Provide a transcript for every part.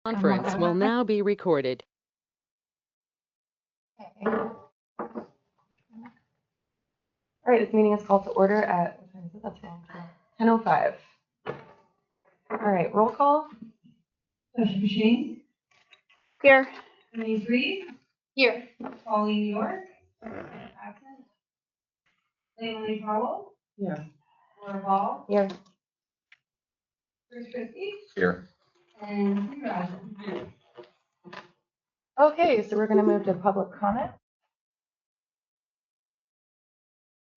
Conference will now be recorded. All right, this meeting is called to order at, what time is it? That's wrong. 10:05. All right, roll call. Session Machine, Here. Denise Reed, Here. Pauline York, absent. Langley Powell, Here. Laura Hall, Here. Chris Christie, Here. and Sue Rajan. Okay, so we're going to move to public comment.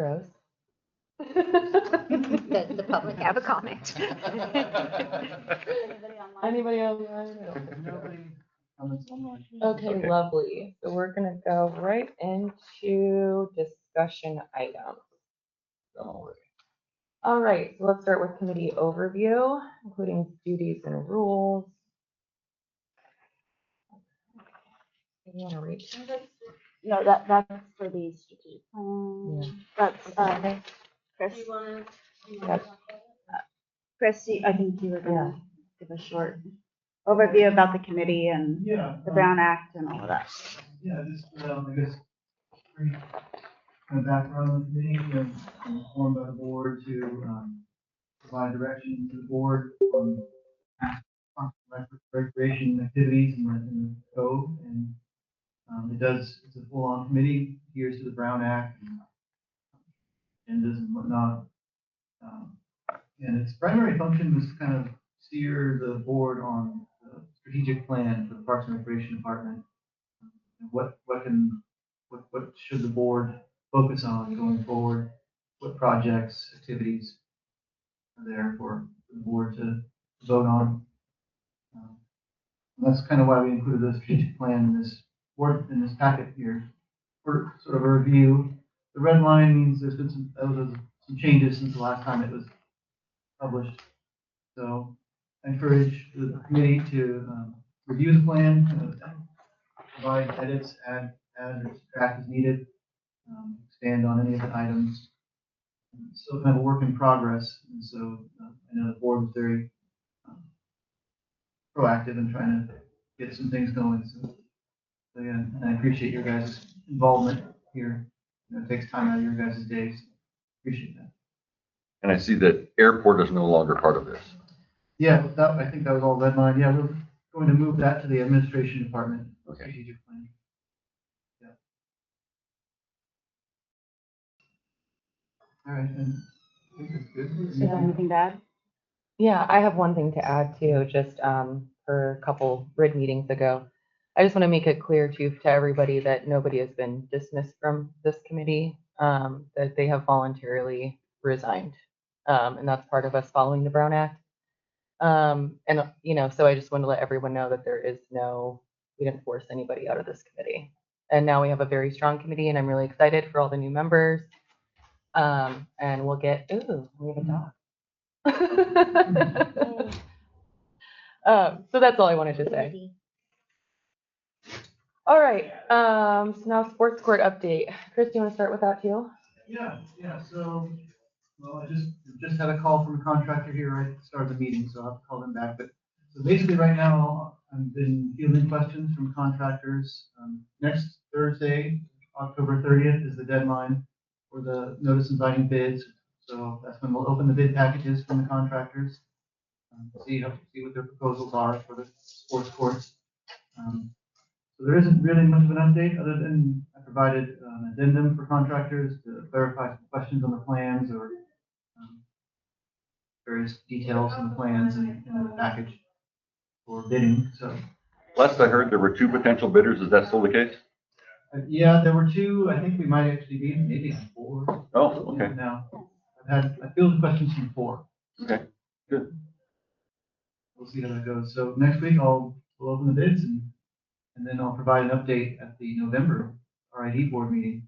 Rose. Does the public have a comment? Anybody online? Okay, lovely. So we're going to go right into discussion items. All right, so let's start with committee overview, including duties and rules. You want to read through this? No, that's for the strategic plan. Yeah. That's, Chris. Yes. Christy, I think you were gonna give a short overview about the committee and the Brown Act and all of that. Yeah, just, I guess, brief kind of background on the committee and informed by the board to provide direction to the board on recreation activities in the Cove. And it's a full-on committee, adheres to the Brown Act and agendas and whatnot. And its primary function was kind of steer the board on the strategic plan for the Parks and Recreation Department. What should the board focus on going forward? What projects, activities are there for the board to vote on? That's kind of why we included the strategic plan in this packet here for sort of a review. The red line means there's been some changes since the last time it was published. So I encourage the committee to review the plan, provide edits, add or subtract as needed, expand on any of the items. It's still kind of a work in progress, and so I know the board was very proactive in trying to get some things going. So yeah, and I appreciate your guys' involvement here. It takes time out of your guys' days. Appreciate that. And I see that airport is no longer part of this. Yeah, I think that was all red line. Yeah, we're going to move that to the administration department. Okay. Strategic plan. Yeah. All right, and I think that's good. Is there anything to add? Yeah, I have one thing to add too, just for a couple RID meetings ago. I just want to make it clear to everybody that nobody has been dismissed from this committee, that they have voluntarily resigned. And that's part of us following the Brown Act. And, so I just want to let everyone know that we didn't force anybody out of this committee. And now we have a very strong committee, and I'm really excited for all the new members. And we have a dog. So that's all I wanted to say. All right, so now sports court update. Chris, do you want to start with that too? Yeah. So, well, I just had a call from a contractor here right at the start of the meeting, so I'll have to call them back. But so basically, right now, I've been fielding questions from contractors. Next Thursday, October 30th, is the deadline for the notice inviting bids. So that's when we'll open the bid packages from the contractors, see what their proposals are for the sports courts. So there isn't really much of an update other than I provided an addendum for contractors to clarify some questions on the plans or various details on the plans and the package for bidding. So Last I heard, there were two potential bidders. Is that still the case? yeah, there were two. I think we might actually be maybe on four. Oh, okay. Now I fielded questions from four. Okay, good. We'll see how that goes. So next week we'll open the bids and then I'll provide an update at the November RID board meeting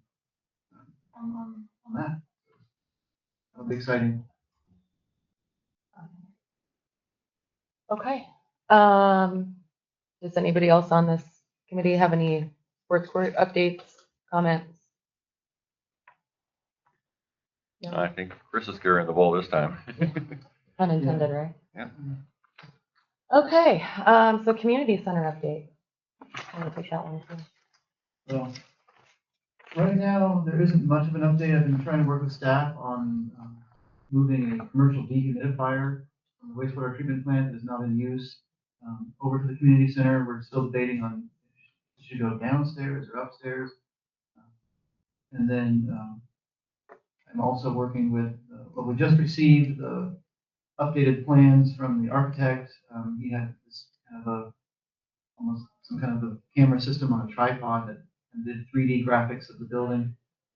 on that. That'll be exciting. Okay. Does anybody else on this committee have any sports court updates, comments? No? I think Chris is carrying the ball this time. Unintended, right? Yeah. Okay, so community center update. I'm gonna take that one too. Well, right now, there isn't much of an update. I've been trying to work with staff on moving a commercial dehumidifier from the wastewater treatment plant that is not in use over to the community center. We're still debating on if it should go downstairs or upstairs. And then I'm also working with, well, we just received the updated plans from the architect. He had this kind of almost some kind of a camera system on a tripod that did 3D graphics of the building.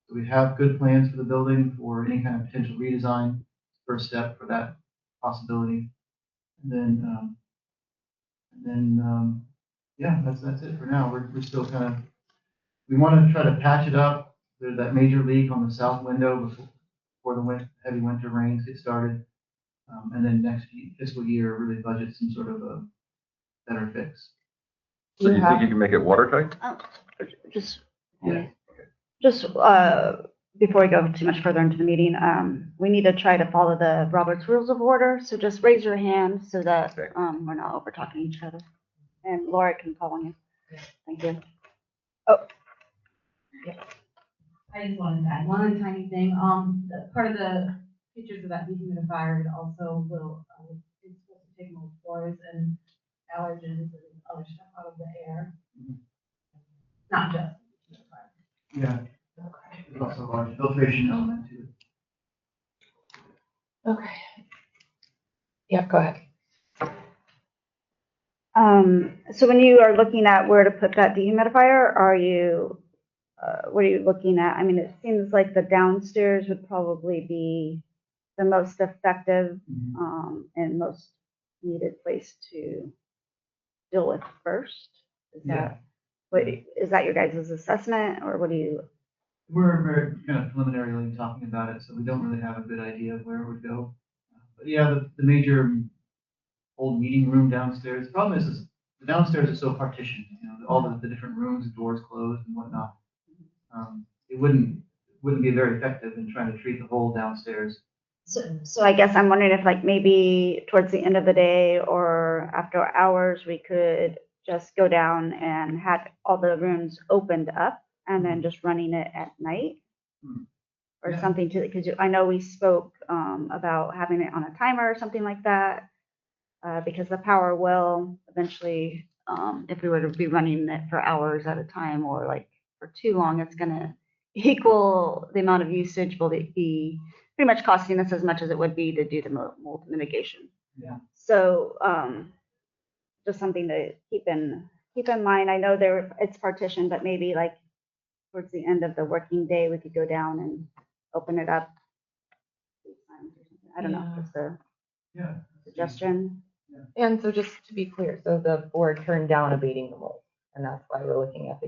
So we have good plans for the building for any kind of potential redesign, first step for that possibility. Yeah, that's it for now. We're still kind of, we want to try to patch it up. There's that major leak on the south window before the heavy winter rains get started. And then next fiscal year, really budget some sort of a better fix. So you think you can make it watertight? Just, Yeah. just, before we go too much further into the meeting, we need to try to follow the Robert's Rules of Order. So just raise your hand so that, Okay. we're not over talking each other. And Laura can call on you. Thank you. I just wanted to add one tiny thing. Part of the features of that dehumidifier, it also will, it's supposed to take mold spores and allergens and other stuff out of the air. Not just dehumidifier. Yeah. There's also a large filtration element to it. Okay. Yeah, go ahead. So when you are looking at where to put that dehumidifier, are you, what are you looking at? I mean, it seems like the downstairs would probably be the most effective, and most needed place to deal with first. Is that, what, is that your guys' assessment, or what do you? We're very kind of preliminarily talking about it, so we don't really have a good idea of where it would go. But yeah, the major old meeting room downstairs. The problem is the downstairs is so partitioned, all the different rooms, doors closed and whatnot. It wouldn't be very effective in trying to treat the whole downstairs. So I guess I'm wondering if, like, maybe towards the end of the day or after hours, we could just go down and have all the rooms opened up and then just running it at night. Or Yeah. something to, because I know we spoke about having it on a timer or something like that, because the power will eventually, if we were to be running it for hours at a time or like for too long, it's going to equal the amount of usage. Will it be pretty much costing us as much as it would be to do the mold mitigation? Yeah. So just something to keep in mind. I know it's partitioned, but maybe like towards the end of the working day, we could go down and open it up. I don't know, just a Yeah. suggestion. And so just to be clear, so the board turned down abating the mold, and that's why we're looking at the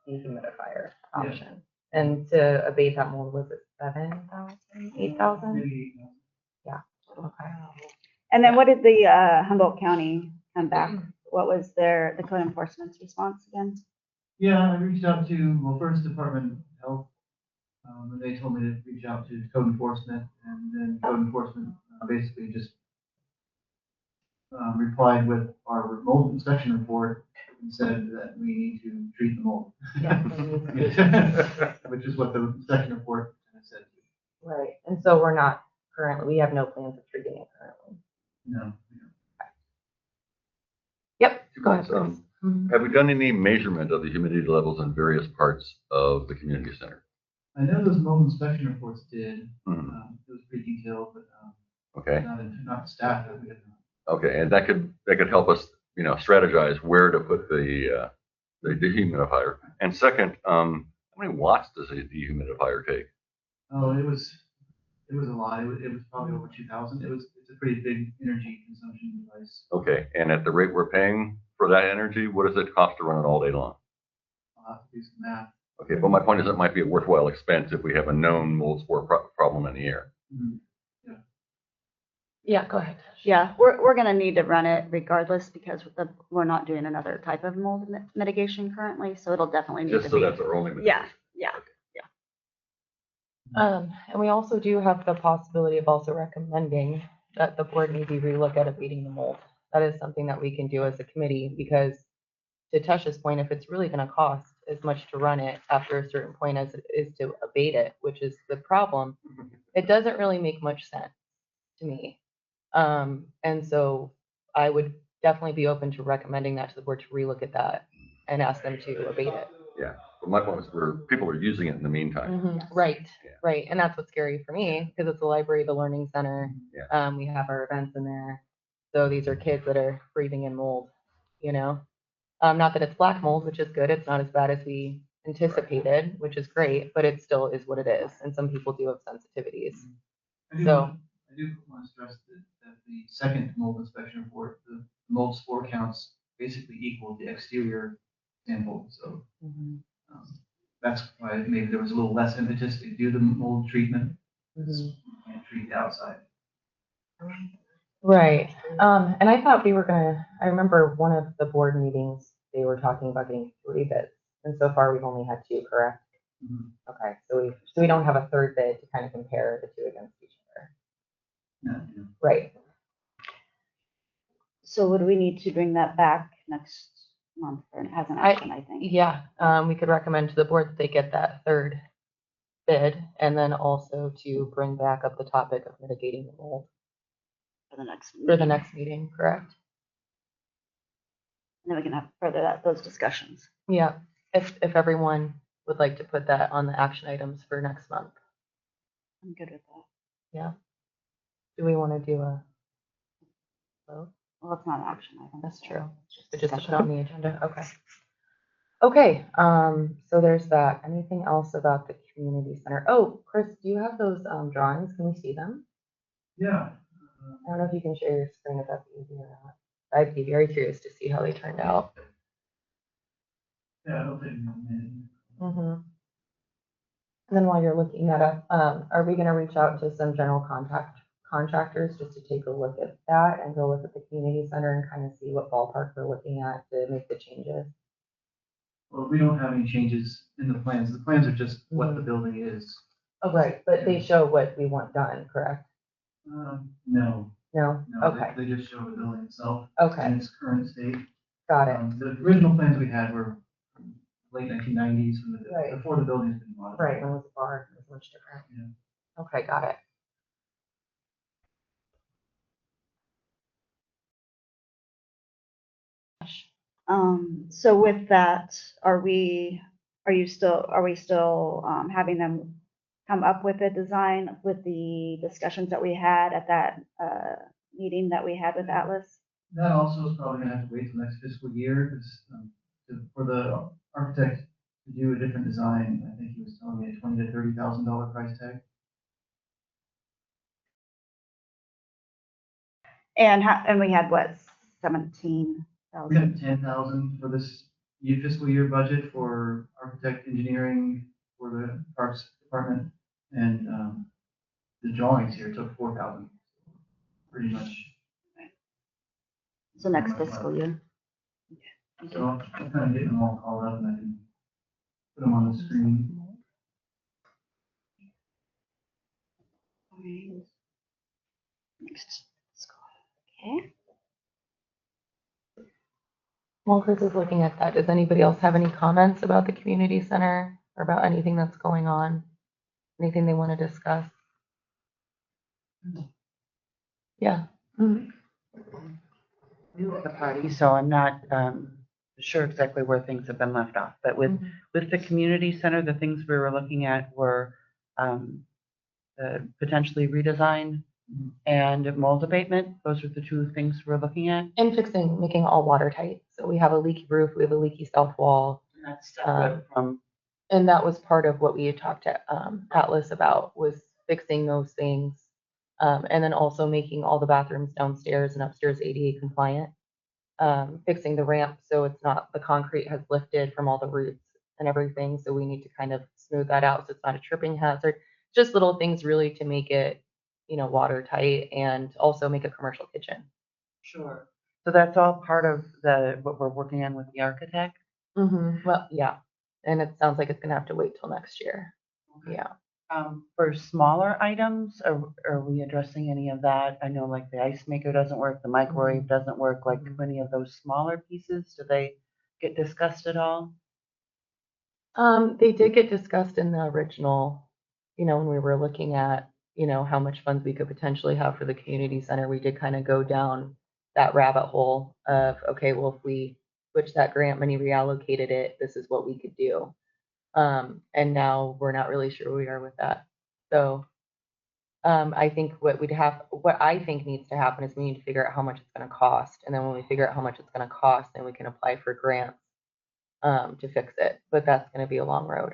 dehumidifier option. And to abate that mold, was it 7,000, 8,000? Maybe, Yeah. Okay. And then what did the Humboldt County come back? What was the code enforcement's response again? yeah, I reached out to, well, first Department of Health, and they told me to reach out to code enforcement, and then code enforcement basically just replied with our mold inspection report and said that we need to treat the mold. Yeah. Which is what the inspection report kind of said. Right. And so we're not currently, we have no plans of treating it currently. No. Yep. Go ahead. So, Mhm. have we done any measurement of the humidity levels in various parts of the community center? I know those mold inspection reports did. Mhm. It was pretty detailed, but Okay. not staff. Okay, and that could help us, strategize where to put the dehumidifier. And second, how many watts does a dehumidifier take? Oh, it was a lot. It was probably over 2,000. It's a pretty big energy consumption device. Okay, and at the rate we're paying for that energy, what does it cost to run it all day long? I'll have to do some math. Okay, but my point is it might be a worthwhile expense if we have a known mold spore problem in the air. Mhm. Yeah, go ahead. Yeah, we're gonna need to run it regardless because we're not doing another type of mold mitigation currently, so it'll definitely need to Just so be. that's our only mitigation. Yeah. And we also do have the possibility of also recommending that the board maybe relook at abating the mold. That is something that we can do as a committee, because to Tasha's point, if it's really gonna cost as much to run it after a certain point as it is to abate it, which is the problem, it doesn't really make much sense to me. And so I would definitely be open to recommending that to the board to relook at that and ask them to abate it. Yeah, but my point was where people are using it in the meantime. Right, Yeah. right. And that's what's scary for me, because it's the library, the learning center. Yeah. We have our events in there. So these are kids that are breathing in mold, you know? Not that it's black mold, which is good. It's not as bad as we anticipated, which is great, but it still is what it is. And some people do have sensitivities. I do So- want to stress that the second mold inspection report, the mold spore counts basically equal the exterior sample. So that's why maybe there was a little less impetus to do the mold treatment. You can't treat the outside. Right. And I thought I remember one of the board meetings, they were talking about getting 3 bids. And so far we've only had 2, correct? Mhm. Okay, so we don't have a third bid to kind of compare the 2 against each other. Yeah. Right. So would we need to bring that back next month as an action, I think? Yeah, we could recommend to the board that they get that third bid, and then also to bring back up the topic of mitigating the mold For the next for the meeting. next meeting, correct? And then we can have further those discussions. Yeah, if everyone would like to put that on the action items for next month. I'm good with that. Yeah. Do we want to do a vote? Well, it's not an action item. That's so true. it's But just to put discussion. on the agenda, okay. Okay, so there's that. Anything else about the community center? Oh, Chris, do you have those drawings? Can we see them? Yeah. I don't know if you can share your screen if that's easy or not. I'd be very curious to see how they turned out. Yeah, it'll take me a minute. And then while you're looking that up, are we gonna reach out to some general contractors just to take a look at that and go look at the community center and kind of see what ballpark we're looking at to make the changes? Well, we don't have any changes in the plans. The plans are just what the building is. Oh, right, but they show what we want done, correct? No, No? no, Okay, they just show the building itself okay, in its current state. got it. The original plans we had were from late 1990s, Right. before the building's been modified. Right, when it was a bar, it was much different. Yeah. Okay, got it. So with that, are we still having them come up with a design with the discussions that we had at that meeting that we had with Atlas? That also is probably gonna have to wait till next fiscal year, because, for the architect to do a different design, I think he was telling me a $20,000 to $30,000 price tag. And we had what, 17,000? We have 10,000 for this fiscal year budget for architect engineering for the parks department, and, the drawings here took 4,000. Pretty much. So next fiscal year. So I'm kind of getting them all called up and I can put them on the screen. Next fiscal. Okay. While Chris is looking at that, does anybody else have any comments about the community center or about anything that's going on? Anything they want to discuss? Yeah. New at the party, so I'm not sure exactly where things have been left off. But with the community center, the things we were looking at were potentially redesign and mold abatement. Those are the 2 things we're looking at. And making all watertight. So we have a leaky roof, we have a leaky south wall. And that's separate from, And that was part of what we had talked to Atlas about, was fixing those things. And then also making all the bathrooms downstairs and upstairs ADA compliant. Fixing the ramp so it's not, the concrete has lifted from all the roots and everything. So we need to kind of smooth that out so it's not a tripping hazard. Just little things really to make it, watertight, and also make a commercial kitchen. sure. So that's all part of what we're working on with the architect. Well, yeah. And it sounds like it's gonna have to wait till next year. Okay. Yeah. For smaller items, are we addressing any of that? I know like the ice maker doesn't work, the microwave doesn't work, like any of those smaller pieces, do they get discussed at all? They did get discussed in the original, when we were looking at, how much funds we could potentially have for the community center. We did kind of go down that rabbit hole of, okay, well, if we switch that grant money, reallocated it, this is what we could do. And now we're not really sure where we are with that. So, I think what I think needs to happen is we need to figure out how much it's going to cost. And then when we figure out how much it's going to cost, then we can apply for grants, to fix it. But that's going to be a long road.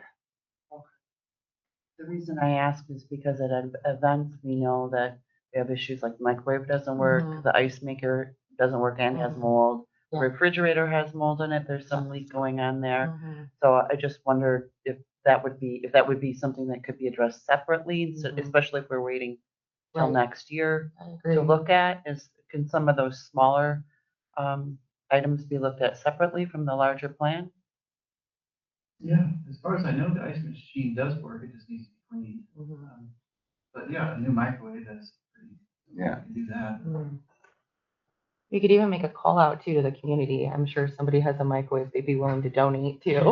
The reason I ask is because at events, we know that we have issues like the microwave doesn't work, Mhm. the ice maker doesn't work and has Mhm. mold. The Yeah. refrigerator has mold in it, there's some leak going on there. Mhm. So I just wondered if that would be something that could be addressed separately, Mhm. especially if we're waiting till Right. next year I agree. to look at. Can some of those smaller items be looked at separately from the larger plan? Yeah, as far as I know, the ice machine does work, it just needs to be cleaned. Mhm. But yeah, a new microwave, that's pretty, Yeah. you can do that. Mhm. We could even make a call out too to the community. I'm sure somebody has a microwave they'd be willing to donate to,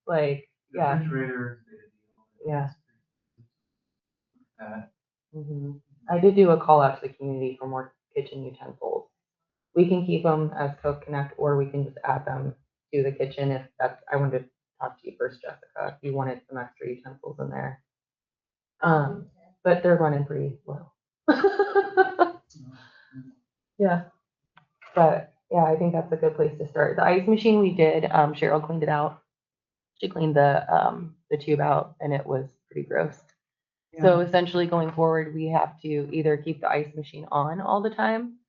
like, The yeah. refrigerator. Yeah. Uh, I did do a call out to the community for more kitchen utensils. We can keep them as Cove Connect, or we can just add them to the kitchen if that's, I wanted to talk to you first, Jessica, if you wanted some extra utensils in there. But they're running pretty low. Yeah, but yeah, I think that's a good place to start. The ice machine we did, Cheryl cleaned it out. She cleaned the tube out and it was pretty gross. So essentially going forward, we have to either keep the ice machine on all the time,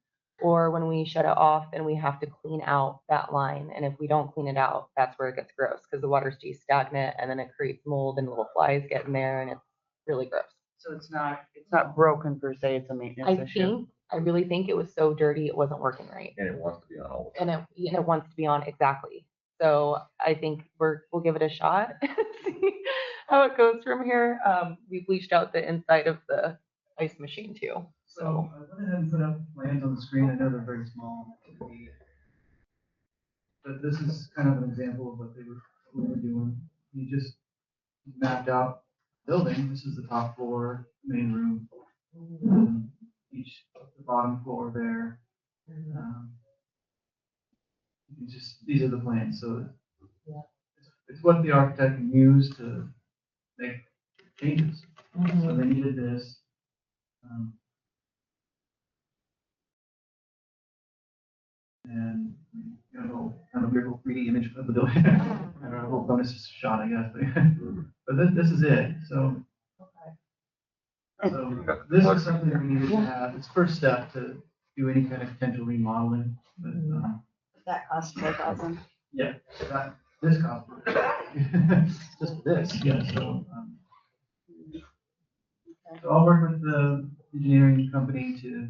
or when we shut it off, then we have to clean out that line. And if we don't clean it out, that's where it gets gross because the water stays stagnant and then it creates mold and little flies get in there and it's really gross. So it's not broken per se, it's a maintenance issue. I really think it was so dirty, it wasn't working right. And it wants to be on all the And time. it wants to be on exactly. So I think we'll give it a shot, see how it goes from here. We bleached out the inside of the ice machine too. So I went ahead and put up my hands on the screen, I know they're very small. But this is kind of an example of what we were doing. You just mapped out building, this is the top floor, main room, the bottom floor there. These are the plans, so it's what the architect can use to make changes. So they needed this. And you know, a little kind of weird little 3D image of the building. I don't know, a little bonus shot, I guess. But this is it. So this is something that we needed to have. It's first step to do any kind of potential remodeling. But That cost 4,000. yeah, this cost just this. Yeah. So I'll work with the engineering company to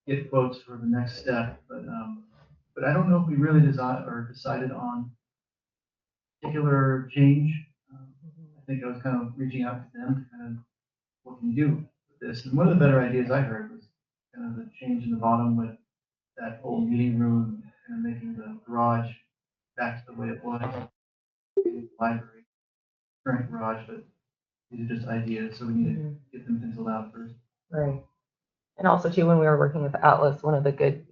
get quotes for the next step. But I don't know if we really decided on particular change. I think I was kind of reaching out to them to kind of what can you do with this. And one of the better ideas I heard was kind of the change in the bottom with that old meeting room and making the garage back to the way it was. Library, current garage, but these are just ideas, so we need to get them penciled out first. Right. And also too, when we were working with Atlas, one of the good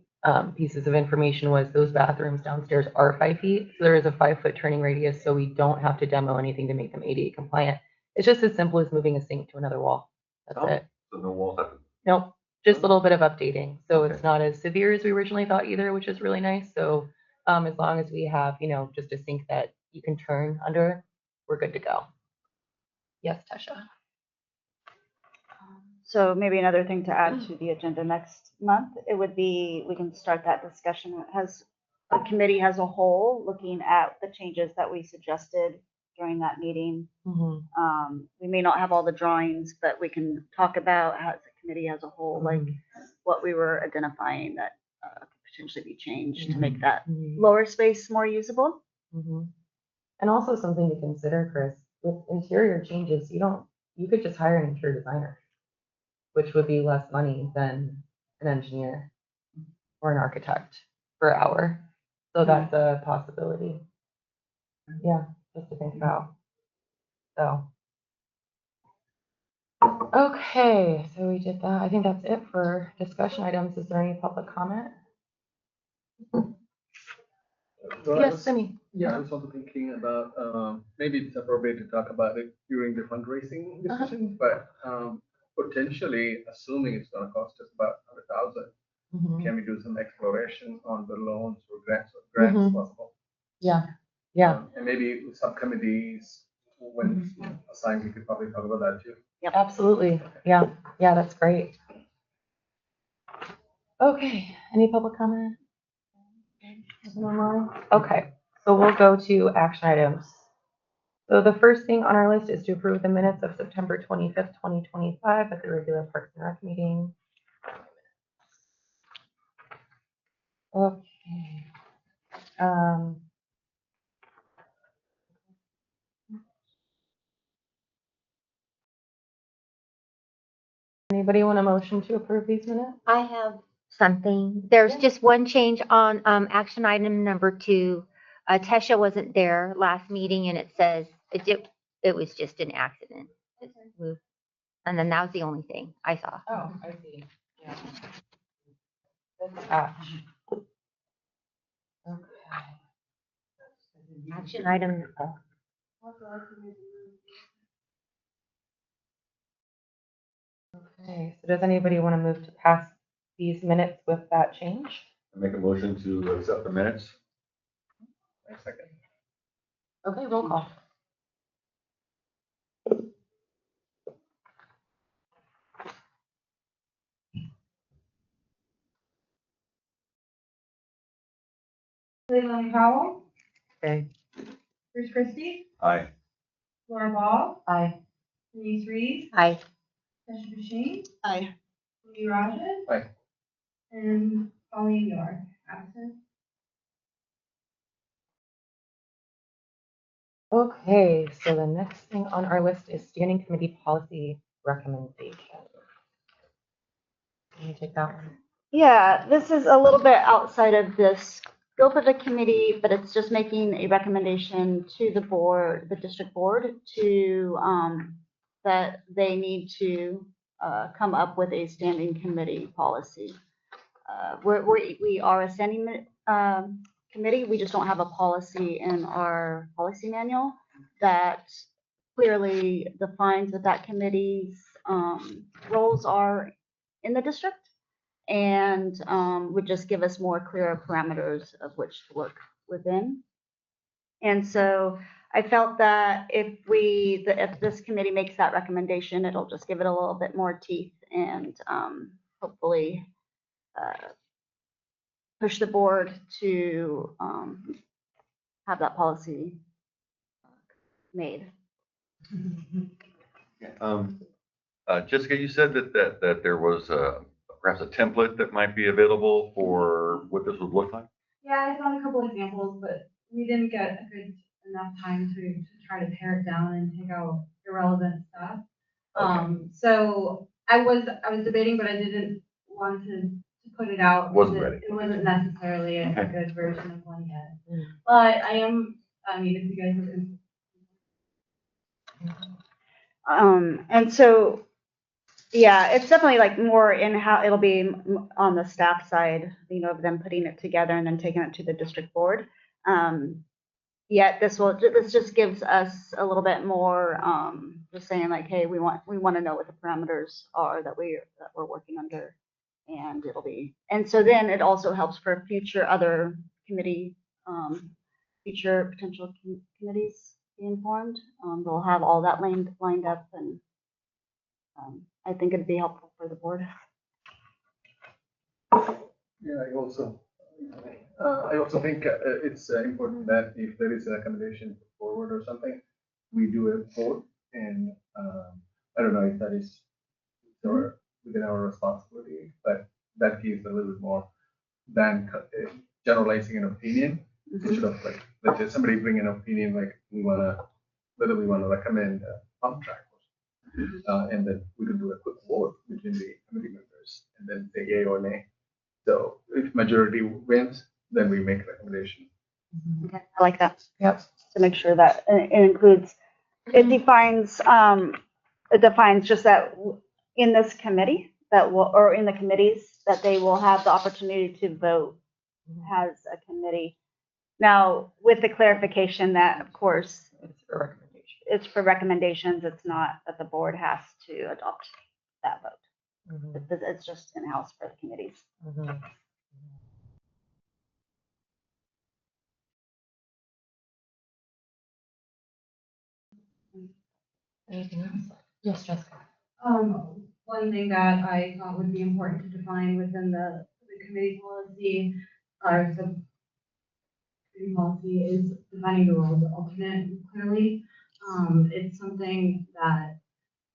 pieces of information was those bathrooms downstairs are 5 feet. So there is a 5-foot turning radius, so we don't have to demo anything to make them ADA compliant. It's just as simple as moving a sink to another wall. That's it. So no walls have to. Nope, just a little bit of updating. So it's not as severe as we originally thought either, which is really nice. So as long as we have, just a sink that you can turn under, we're good to go. Yes, Tasha. So maybe another thing to add to the agenda next month, it would be, we can start that discussion as a committee as a whole, looking at the changes that we suggested during that meeting. We may not have all the drawings, but we can talk about as a committee as a whole, like what we were identifying that could potentially be changed to make that lower space more usable. And also something to consider, Chris, with interior changes, you could just hire an interior designer, which would be less money than an engineer or an architect per hour. So that's a possibility. Yeah, just to think about. So. Okay, so we did that. I think that's it for discussion items. Is there any public comment? So I Yes, was- Simi. Yeah, I was also thinking about, maybe it's appropriate to talk about it during the fundraising discussion, but, potentially, assuming it's gonna cost us about 100,000, Mhm. can we do some exploration on the loans or grants Mhm. possible? Yeah, yeah, And maybe subcommittees, when assigned, we could probably talk about that too. absolutely. Yeah, yeah, that's great. Okay, any public comment? Okay, so we'll go to action items. So the first thing on our list is to approve the minutes of September 25th, 2025 at the regular Parks and Rec meeting. Okay. Anybody want a motion to approve these minutes? I have something. There's Yeah. just one change on action item number 2. Tesha wasn't there last meeting and it says it was just an accident. And then that was the only thing I saw. Oh, I see. Yeah. Good catch. Okay. Action item. Okay, so does anybody want to move to pass these minutes with that change? Make a motion to accept the minutes. Wait a second. Okay, roll call. Leland Powell, Okay. Bruce Christie, Aye. Laura Ball, Aye. Denise Reed, Hi. Tesha Bashin, Aye. Lee Rajan. Aye. And Colleen York, absent. Okay, so the next thing on our list is standing committee policy recommendation. Can you take that one? Yeah, this is a little bit outside of the scope of the committee, but it's just making a recommendation to the board, the district board, to, that they need to come up with a standing committee policy. We are a standing committee, we just don't have a policy in our policy manual that clearly defines what that committee's roles are in the district, and would just give us more clearer parameters of which to work within. And so I felt that if this committee makes that recommendation, it'll just give it a little bit more teeth and hopefully push the board to have that policy made. Jessica, you said that there was perhaps a template that might be available for what this would look like? Yeah, I found a couple examples, but we didn't get a good enough time to try to pare it down and take out irrelevant stuff. So I was debating, but I didn't want to put it out. Wasn't because ready. It wasn't necessarily a Okay. good version of one yet. Mm. But I mean, if you guys have. And so, yeah, it's definitely like more in how it'll be on the staff side, you know, of them putting it together and then taking it to the district board. Yet this just gives us a little bit more, just saying like, hey, we want to know what the parameters are that we're working under, and and so then it also helps for future other committee, future potential committees being formed. They'll have all that lined up, and I think it'd be helpful for the board. Yeah, I also think it's important that if there is a recommendation forward or something, we do a vote, and I don't know if that is within our responsibility, but that gives a little bit more than generalizing an opinion. Instead of like, let's say somebody bring an opinion like we wanna whether we want to recommend a contract. And then we could do a quick vote between the committee members and then say yay or nay. So if majority wins, then we make a recommendation. Okay, I like that. Yep. To make sure that it includes, it defines just that in this committee that will, or in the committees, that they will have the opportunity to vote as a committee. Now, with the clarification that, of course, It's a recommendation. it's for recommendations. It's not that the board has to adopt that vote. Mhm, It's just in-house for the committees. mhm. Anything else? Yes, Jessica. One thing that I thought would be important to define within the committee policy or the committee policy is defining the role of the alternate clearly. It's something that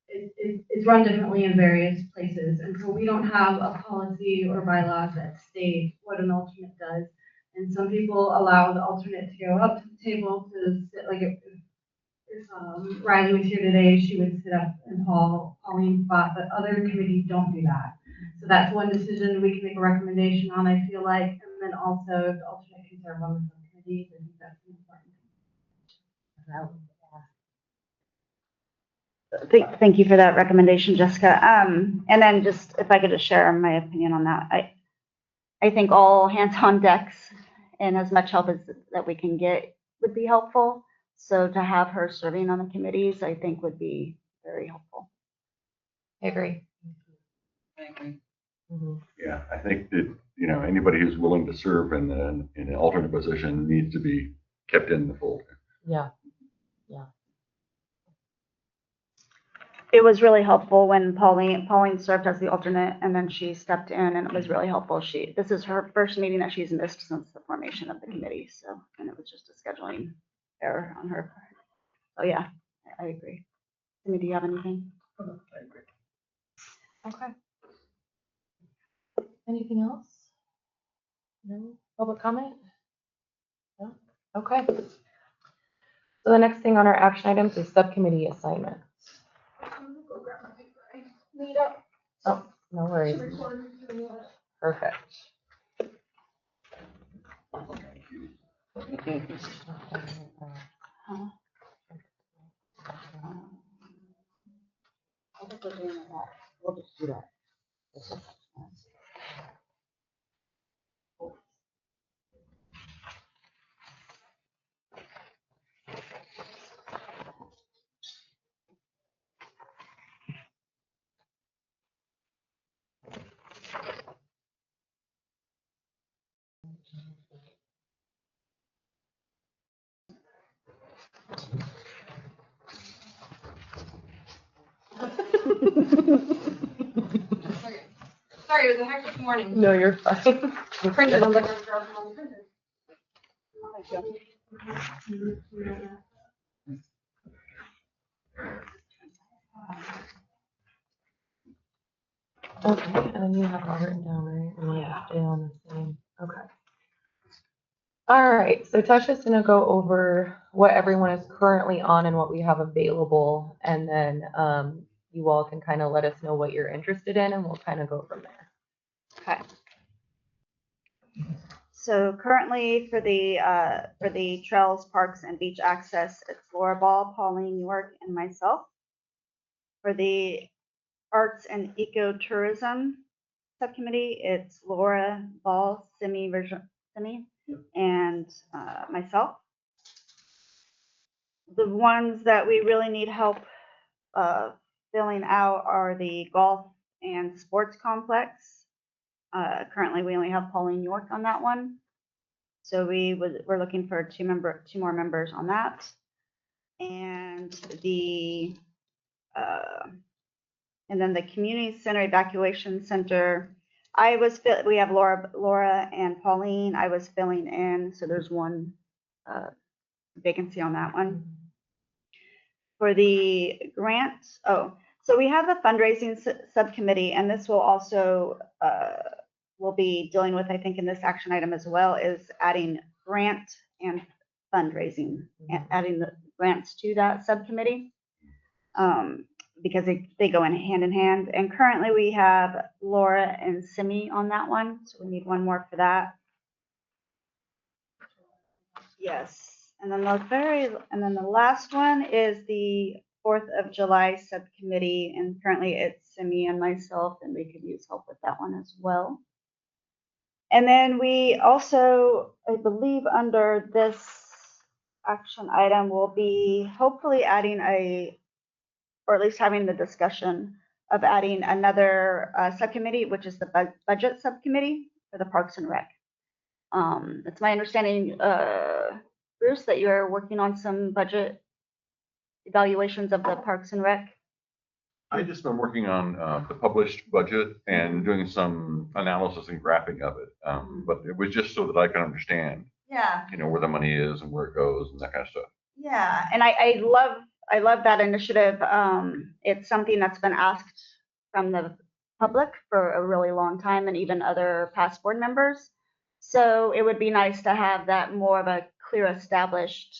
it's run differently in various places, and so we don't have a policy or bylaw that states what an alternate does. And some people allow the alternate to go up to the table to sit, like if Riley was here today, she would sit up in Pauline's spot, but other committees don't do that. So that's one decision we can make a recommendation on, I feel like, and then also if the alternate can serve on the subcommittees, I think that's important. Thank you for that recommendation, Jessica. And then just, if I could just share my opinion on that. I think all hands on decks and as much help as that we can get would be helpful. So to have her serving on the committees, I think would be very helpful. I agree. I agree. Mhm. Yeah, I think that, anybody who's willing to serve in an alternate position needs to be kept in the fold. Yeah. It was really helpful when Pauline served as the alternate and then she stepped in and it was really helpful. This is her first meeting that she's missed since the formation of the committee. So, and it was just a scheduling error on her part. So yeah, I agree. Timmy, do you have anything? I agree. Okay. Anything else? No? Public comment? No? Okay. So the next thing on our action items is subcommittee assignments. Oh, no worries. Perfect. We'll just do that. Sorry, it was a hectic morning. No, you're fine. Printed on the printer. Okay, and then you have it all written down, right? And we'll stay on the same. Okay. All right, so Tasha's gonna go over what everyone is currently on and what we have available, and then you all can kind of let us know what you're interested in, and we'll kind of go from there. Okay. So currently for the trails, parks, and beach access, it's Laura Ball, Pauline York, and myself. For the arts and ecotourism subcommittee, it's Laura Ball, Simi, and myself. The ones that we really need help filling out are the golf and sports complex. Currently, we only have Pauline York on that one. So we're looking for two more members on that. And then the community center evacuation center, we have Laura and Pauline. I was filling in, so there's one vacancy on that one. For the grants, so we have the fundraising subcommittee, and this will also we'll be dealing with, I think, in this action item as well, is adding grant and fundraising, and adding grants to that subcommittee. Because they go in hand. And currently we have Laura and Simi on that one, so we need one more for that. Yes, and then the last one is the 4th of July subcommittee, and currently it's Simi and myself, and we could use help with that one as well. And then we also, I believe under this action item, will be hopefully adding or at least having the discussion of adding another subcommittee, which is the budget subcommittee for the Parks and Rec. It's my understanding, Bruce, that you're working on some budget evaluations of the Parks and Rec. I just been working on the published budget and doing some analysis and graphing of it. But it was just so that I can understand, Yeah. where the money is and where it goes and that kind of stuff. Yeah, and I love that initiative. It's something that's been asked from the public for a really long time, and even other past board members. So it would be nice to have that more of a clear established.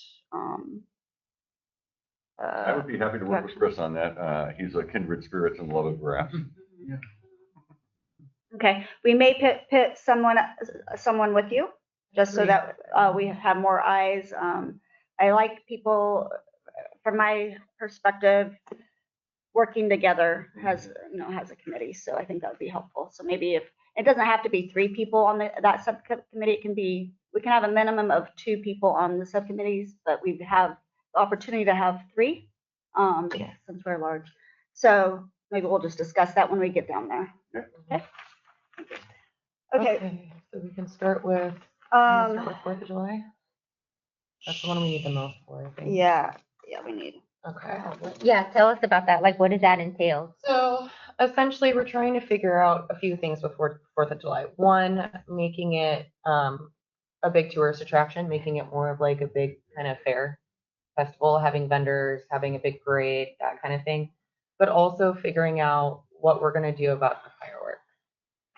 I would be happy to work with Chris on that. He's a kindred spirit and love of graphs. Yeah. Okay, we may pit someone with you, just so that we have more eyes. I like people, from my perspective, working together as a committee. So I think that would be helpful. So maybe if it doesn't have to be 3 people on that subcommittee, we can have a minimum of 2 people on the subcommittees, but we have the opportunity to have 3 since we're large. So maybe we'll just discuss that when we get down there. Okay. So we can start with 4th of July. That's the one we need the most for, I think. Yeah, we need. Okay. Yeah, tell us about that. Like, what does that entail? So essentially, we're trying to figure out a few things with 4th of July. One, making it a big tourist attraction, making it more of like a big kind of fair festival, having vendors, having a big parade, that kind of thing. But also figuring out what we're going to do about the fireworks,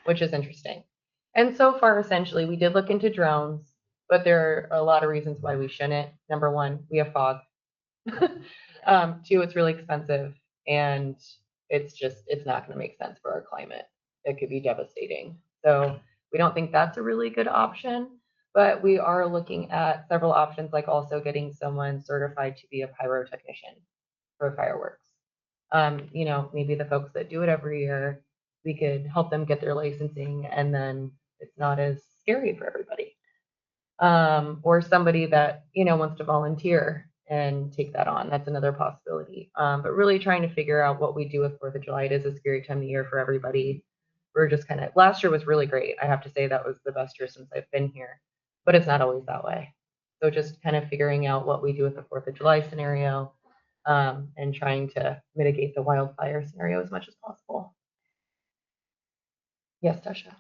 which is interesting. And so far, essentially, we did look into drones, but there are a lot of reasons why we shouldn't. Number 1, we have fog. 2, it's really expensive, and it's not going to make sense for our climate. It could be devastating. So we don't think that's a really good option, but we are looking at several options, like also getting someone certified to be a pyrotechnician for fireworks. Maybe the folks that do it every year, we could help them get their licensing, and then it's not as scary for everybody. Or somebody that, wants to volunteer and take that on. That's another possibility. But really trying to figure out what we do with 4th of July. It is a scary time of year for everybody. We're just last year was really great. I have to say that was the best year since I've been here, but it's not always that way. So just kind of figuring out what we do with the 4th of July scenario, and trying to mitigate the wildfire scenario as much as possible. Yes, Tasha.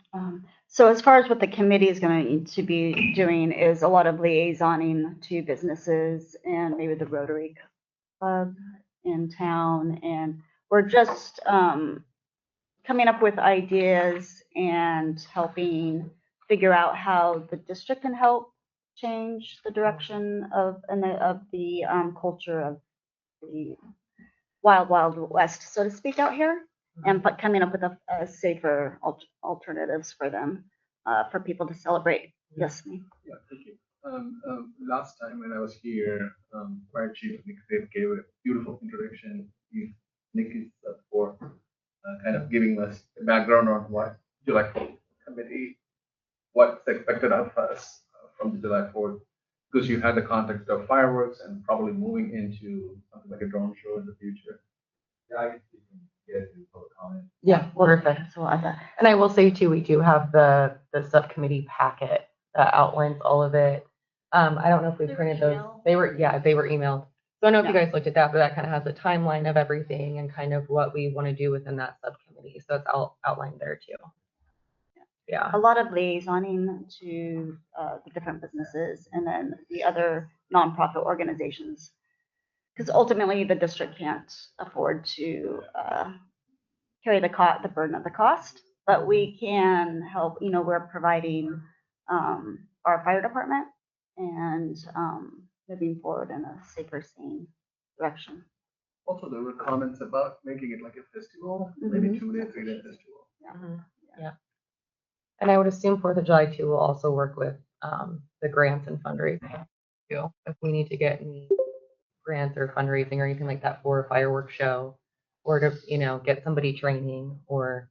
So as far as what the committee is going to be doing is a lot of liaisoning to businesses and maybe the Rotary Club in town. And we're just coming up with ideas and helping figure out how the district can help change the direction of the culture of the wild west, so to speak, out here, and coming up with a safer alternatives for them, for people to celebrate. Yes, me. Yeah, thank you. Last time when I was here, Fire Chief Nick Dave gave a beautiful introduction. Nick is for kind of giving us a background on what July 4th committee, what's expected of us from the July 4th, because you had the context of fireworks and probably moving into something like a drone show in the future. Yeah, I guess you can get into public comment. Yeah, perfect. So and I will say too, we do have the subcommittee packet that outlines all of it. I don't know if we printed those. They were emailed. So I don't know if you guys looked at that, but that kind of has a timeline of everything and kind of what we want to do within that subcommittee. So it's all outlined there too. Yeah. A lot of liaisoning to the different businesses and then the other nonprofit organizations, because ultimately the district can't afford to carry the burden of the cost, but we can help. We're providing our fire department and moving forward in a safer, sane direction. Also, there were comments about making it like a festival, maybe 2-day, 3-day festival. And I would assume 4th of July too will also work with the grants and fundraising too. If we need to get any grants or fundraising or anything like that for a fireworks show, or to, get somebody training, or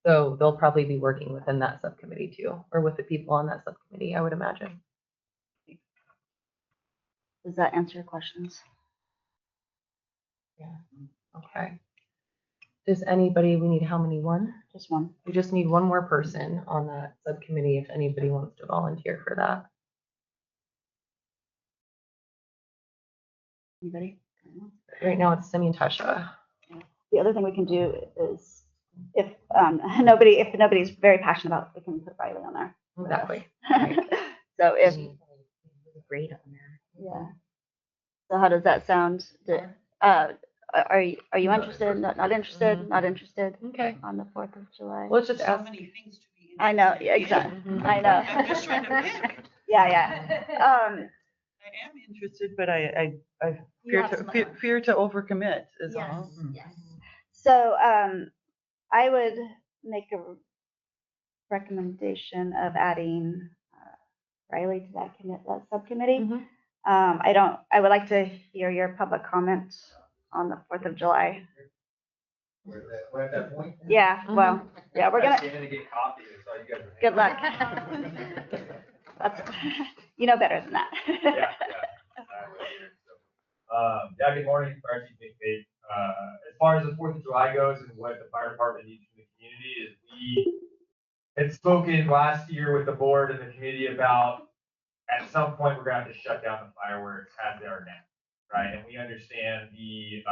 so they'll probably be working within that subcommittee too, or with the people on that subcommittee, I would imagine. Does that answer your questions? Yeah. Okay. Does anybody, we need how many? One? Just one. We just need one more person on that subcommittee if anybody wants to volunteer for that. Anybody? Right now it's Simi and Tasha. The other thing we can do is if nobody's very passionate about it, we can put Riley on there. Exactly. So if, Great on there. yeah. So how does that sound? Are you interested? Not interested? Not interested Okay. on the 4th of July? Let's just So ask. many things to be. I know, yeah, exactly. I know. I'm just trying to pick. Yeah. I am interested, but I fear to overcommit is all. Yes. So I would make a recommendation of adding Riley to that subcommittee. Mhm. I would like to hear your public comment on the 4th of July. We're at that point. Yeah, well, yeah, we're gonna, Gonna get coffee, so you guys are. good luck. That's, you know better than that. Yeah. Yeah, good morning, Fire Chief McVeigh. As far as the 4th of July goes and what the fire department needs from the community is we had spoken last year with the board and the community about at some point we're gonna have to shut down the fireworks as they are now, right? And we understand the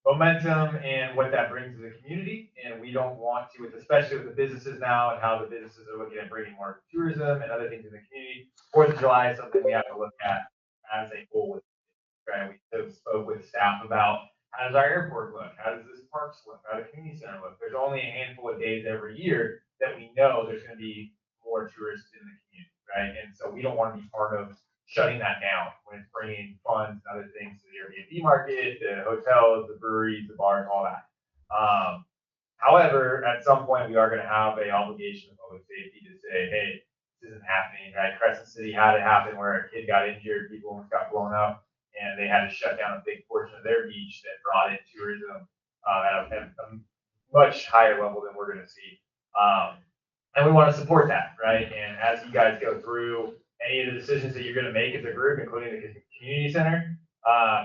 momentum and what that brings to the community, and we don't want to, especially with the businesses now and how the businesses are looking at bringing more tourism and other things in the community. 4th of July is something we have to look at as a whole. Right? We spoke with staff about how does our airport look? How does this parks look? How does the community center look? There's only a handful of days every year that we know there's going to be more tourists in the community, right? And so we don't want to be part of shutting that down when it's bringing funds and other things to the Airbnb market, the hotels, the breweries, the bars, all that. However, at some point we are going to have an obligation of public safety to say, hey, this isn't happening, right? Crescent City had it happen where a kid got injured, people almost got blown up, and they had to shut down a big portion of their beach that brought in tourism at a much higher level than we're going to see. And we want to support that, right? And as you guys go through any of the decisions that you're going to make as a group, including the community center,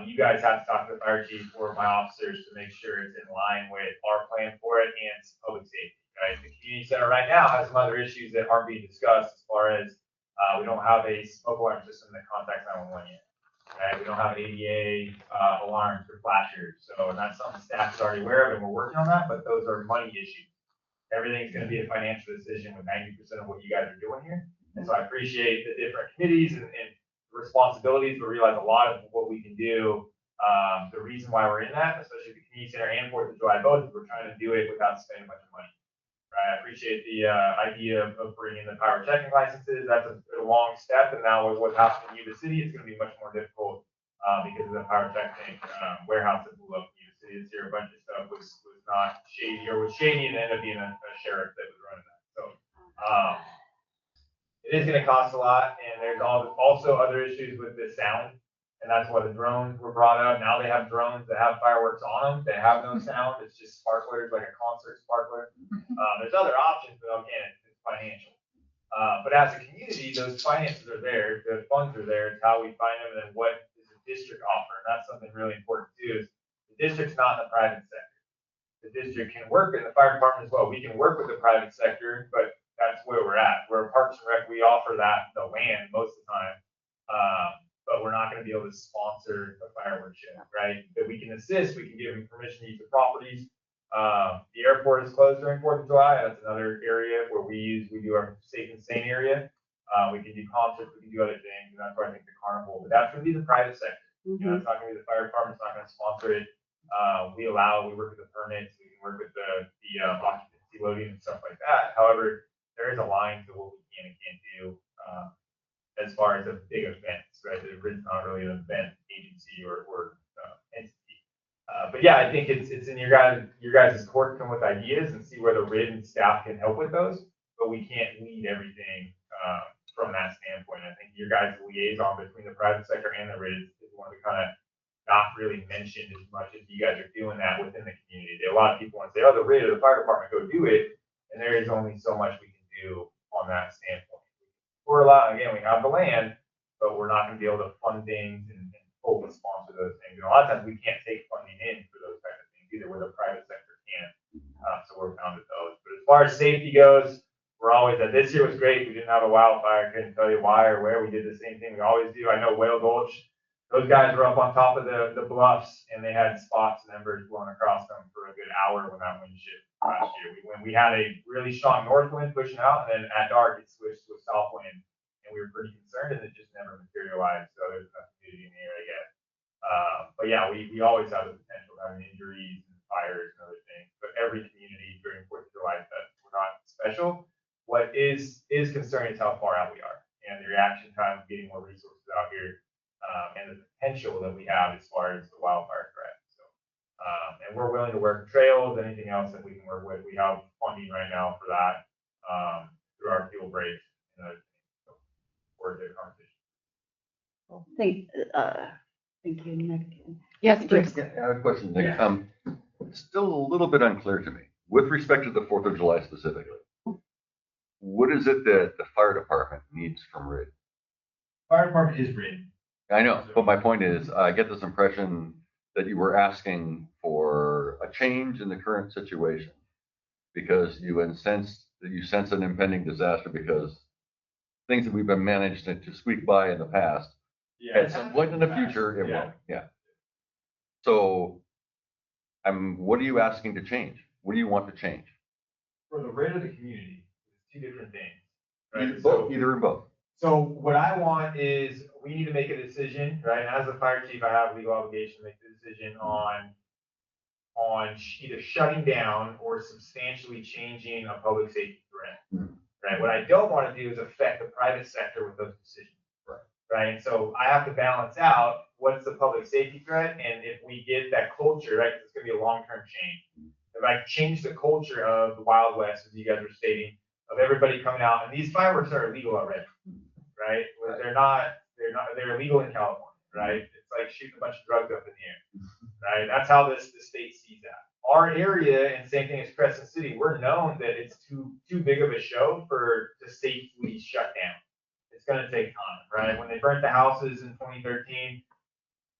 you guys have to talk to the fire chief or my officers to make sure it's in line with our plan for it and public safety, right? The community center right now has some other issues that aren't being discussed as far as we don't have a smoke alarm system that contacts 911 yet. Right? We don't have ADA alarms or flashers, so that's something staff is already aware of, and we're working on that. But those are money issues. Everything's going to be a financial decision with 90% of what you guys are doing here. And so I appreciate the different committees and responsibilities, but realize a lot of what we can do. The reason why we're in that, especially the community center and 4th of July both, is we're trying to do it without spending a bunch of money. Right? I appreciate the idea of bringing the pyrotechnic licenses. That's a long step, and now with what's happening in Yuba City, it's going to be much more difficult because of the pyrotechnic warehouse that blew up in Yuba City this year. A bunch of stuff was not shady or was shady, and ended up being a sheriff that was running that. So it is going to cost a lot, and there's also other issues with the sound. And that's why the drones were brought up. Now they have drones that have fireworks on them. They have no sound. It's just sparklers, like a concert sparkler. There's other options, but again, it's financial. But as a community, those finances are there. The funds are there. It's how we find them, and then what does the district offer? And that's something really important too. Is the district's not in the private sector. The district can work, and the fire department as well. We can work with the private sector, but that's where we're at. We're Parks and Rec. We offer that the land most of the time. But we're not going to be able to sponsor a fireworks show, right? But we can assist, we can give them permission to use the properties. The airport is closed during 4th of July. That's another area where we do our safe and sane area. We can do concerts, we can do other things, and that's where I think the carnival, but that's going to be the private sector. You know, it's not going to be the fire department, it's not going to sponsor it. We work with the permits, we can work with the occupancy loading and stuff like that. However, there is a line to what we can and can't do. As far as the big events, right? The RID's not really an event agency or entity. But yeah, I think it's in your guys' court to come with ideas and see where the RID and staff can help with those. But we can't lead everything from that standpoint. I think your guys' liaison between the private sector and the RID is one to kind of not really mentioned as much as you guys are doing that within the community. A lot of people want to say, oh, the RID or the fire department, go do it. And there is only so much we can do on that standpoint. We're allowed, again, we have the land, but we're not going to be able to fund things and fully sponsor those things. And a lot of times we can't take funding in for those kind of things either, where the private sector can. So we're bound to those. But as far as safety goes, we're always at. This year was great. We didn't have a wildfire. I couldn't tell you why or where. We did the same thing we always do. I know Whale Gulch, those guys were up on top of the bluffs and they had spots and embers blowing across them for a good hour when that wind shifted last year. We had a really strong north wind pushing out, and then at dark it switched to a south wind, and we were pretty concerned, and it just never materialized. So there's nothing to do in the air, I guess. But yeah, we always have the potential of having injuries and fires and other things. But every community during 4th of July Fest, we're not special. What is concerning is how far out we are and the reaction time of getting more resources out here, and the potential that we have as far as the wildfire threat. So, and we're willing to work trails, anything else that we can work with. We have funding right now for that through our fuel breaks and other things. So, for the conversation. Thank you, Nick. Yes, Bruce. Yeah, I have a question, Nick. It's still a little bit unclear to me with respect to the 4th of July specifically. What is it that the fire department needs from RID? Fire department is RID. I know, but my point is, I get this impression that you were asking for a change in the current situation because you sense an impending disaster because things that we've been managed to squeak by in the past, at some point in the future, it won't. Yeah. So, what are you asking to change? What do you want to change? For the RID of the community, it's two different things. Right? Either in both. So what I want is we need to make a decision, right? And as a fire chief, I have legal obligation to make the decision on either shutting down or substantially changing a public safety threat. Right? What I don't want to do is affect the private sector with those decisions. Right? And so I have to balance out what's the public safety threat, and if we get that culture, right? It's going to be a long-term change. If I change the culture of the Wild West, as you guys are stating, of everybody coming out, and these fireworks are illegal already, right? They're illegal in California, right? It's like shooting a bunch of drugs up in the air, right? That's how the state sees that. Our area, and same thing as Crescent City, we're known that it's too big of a show to safely shut down. It's going to take time, right? When they burnt the houses in 2013,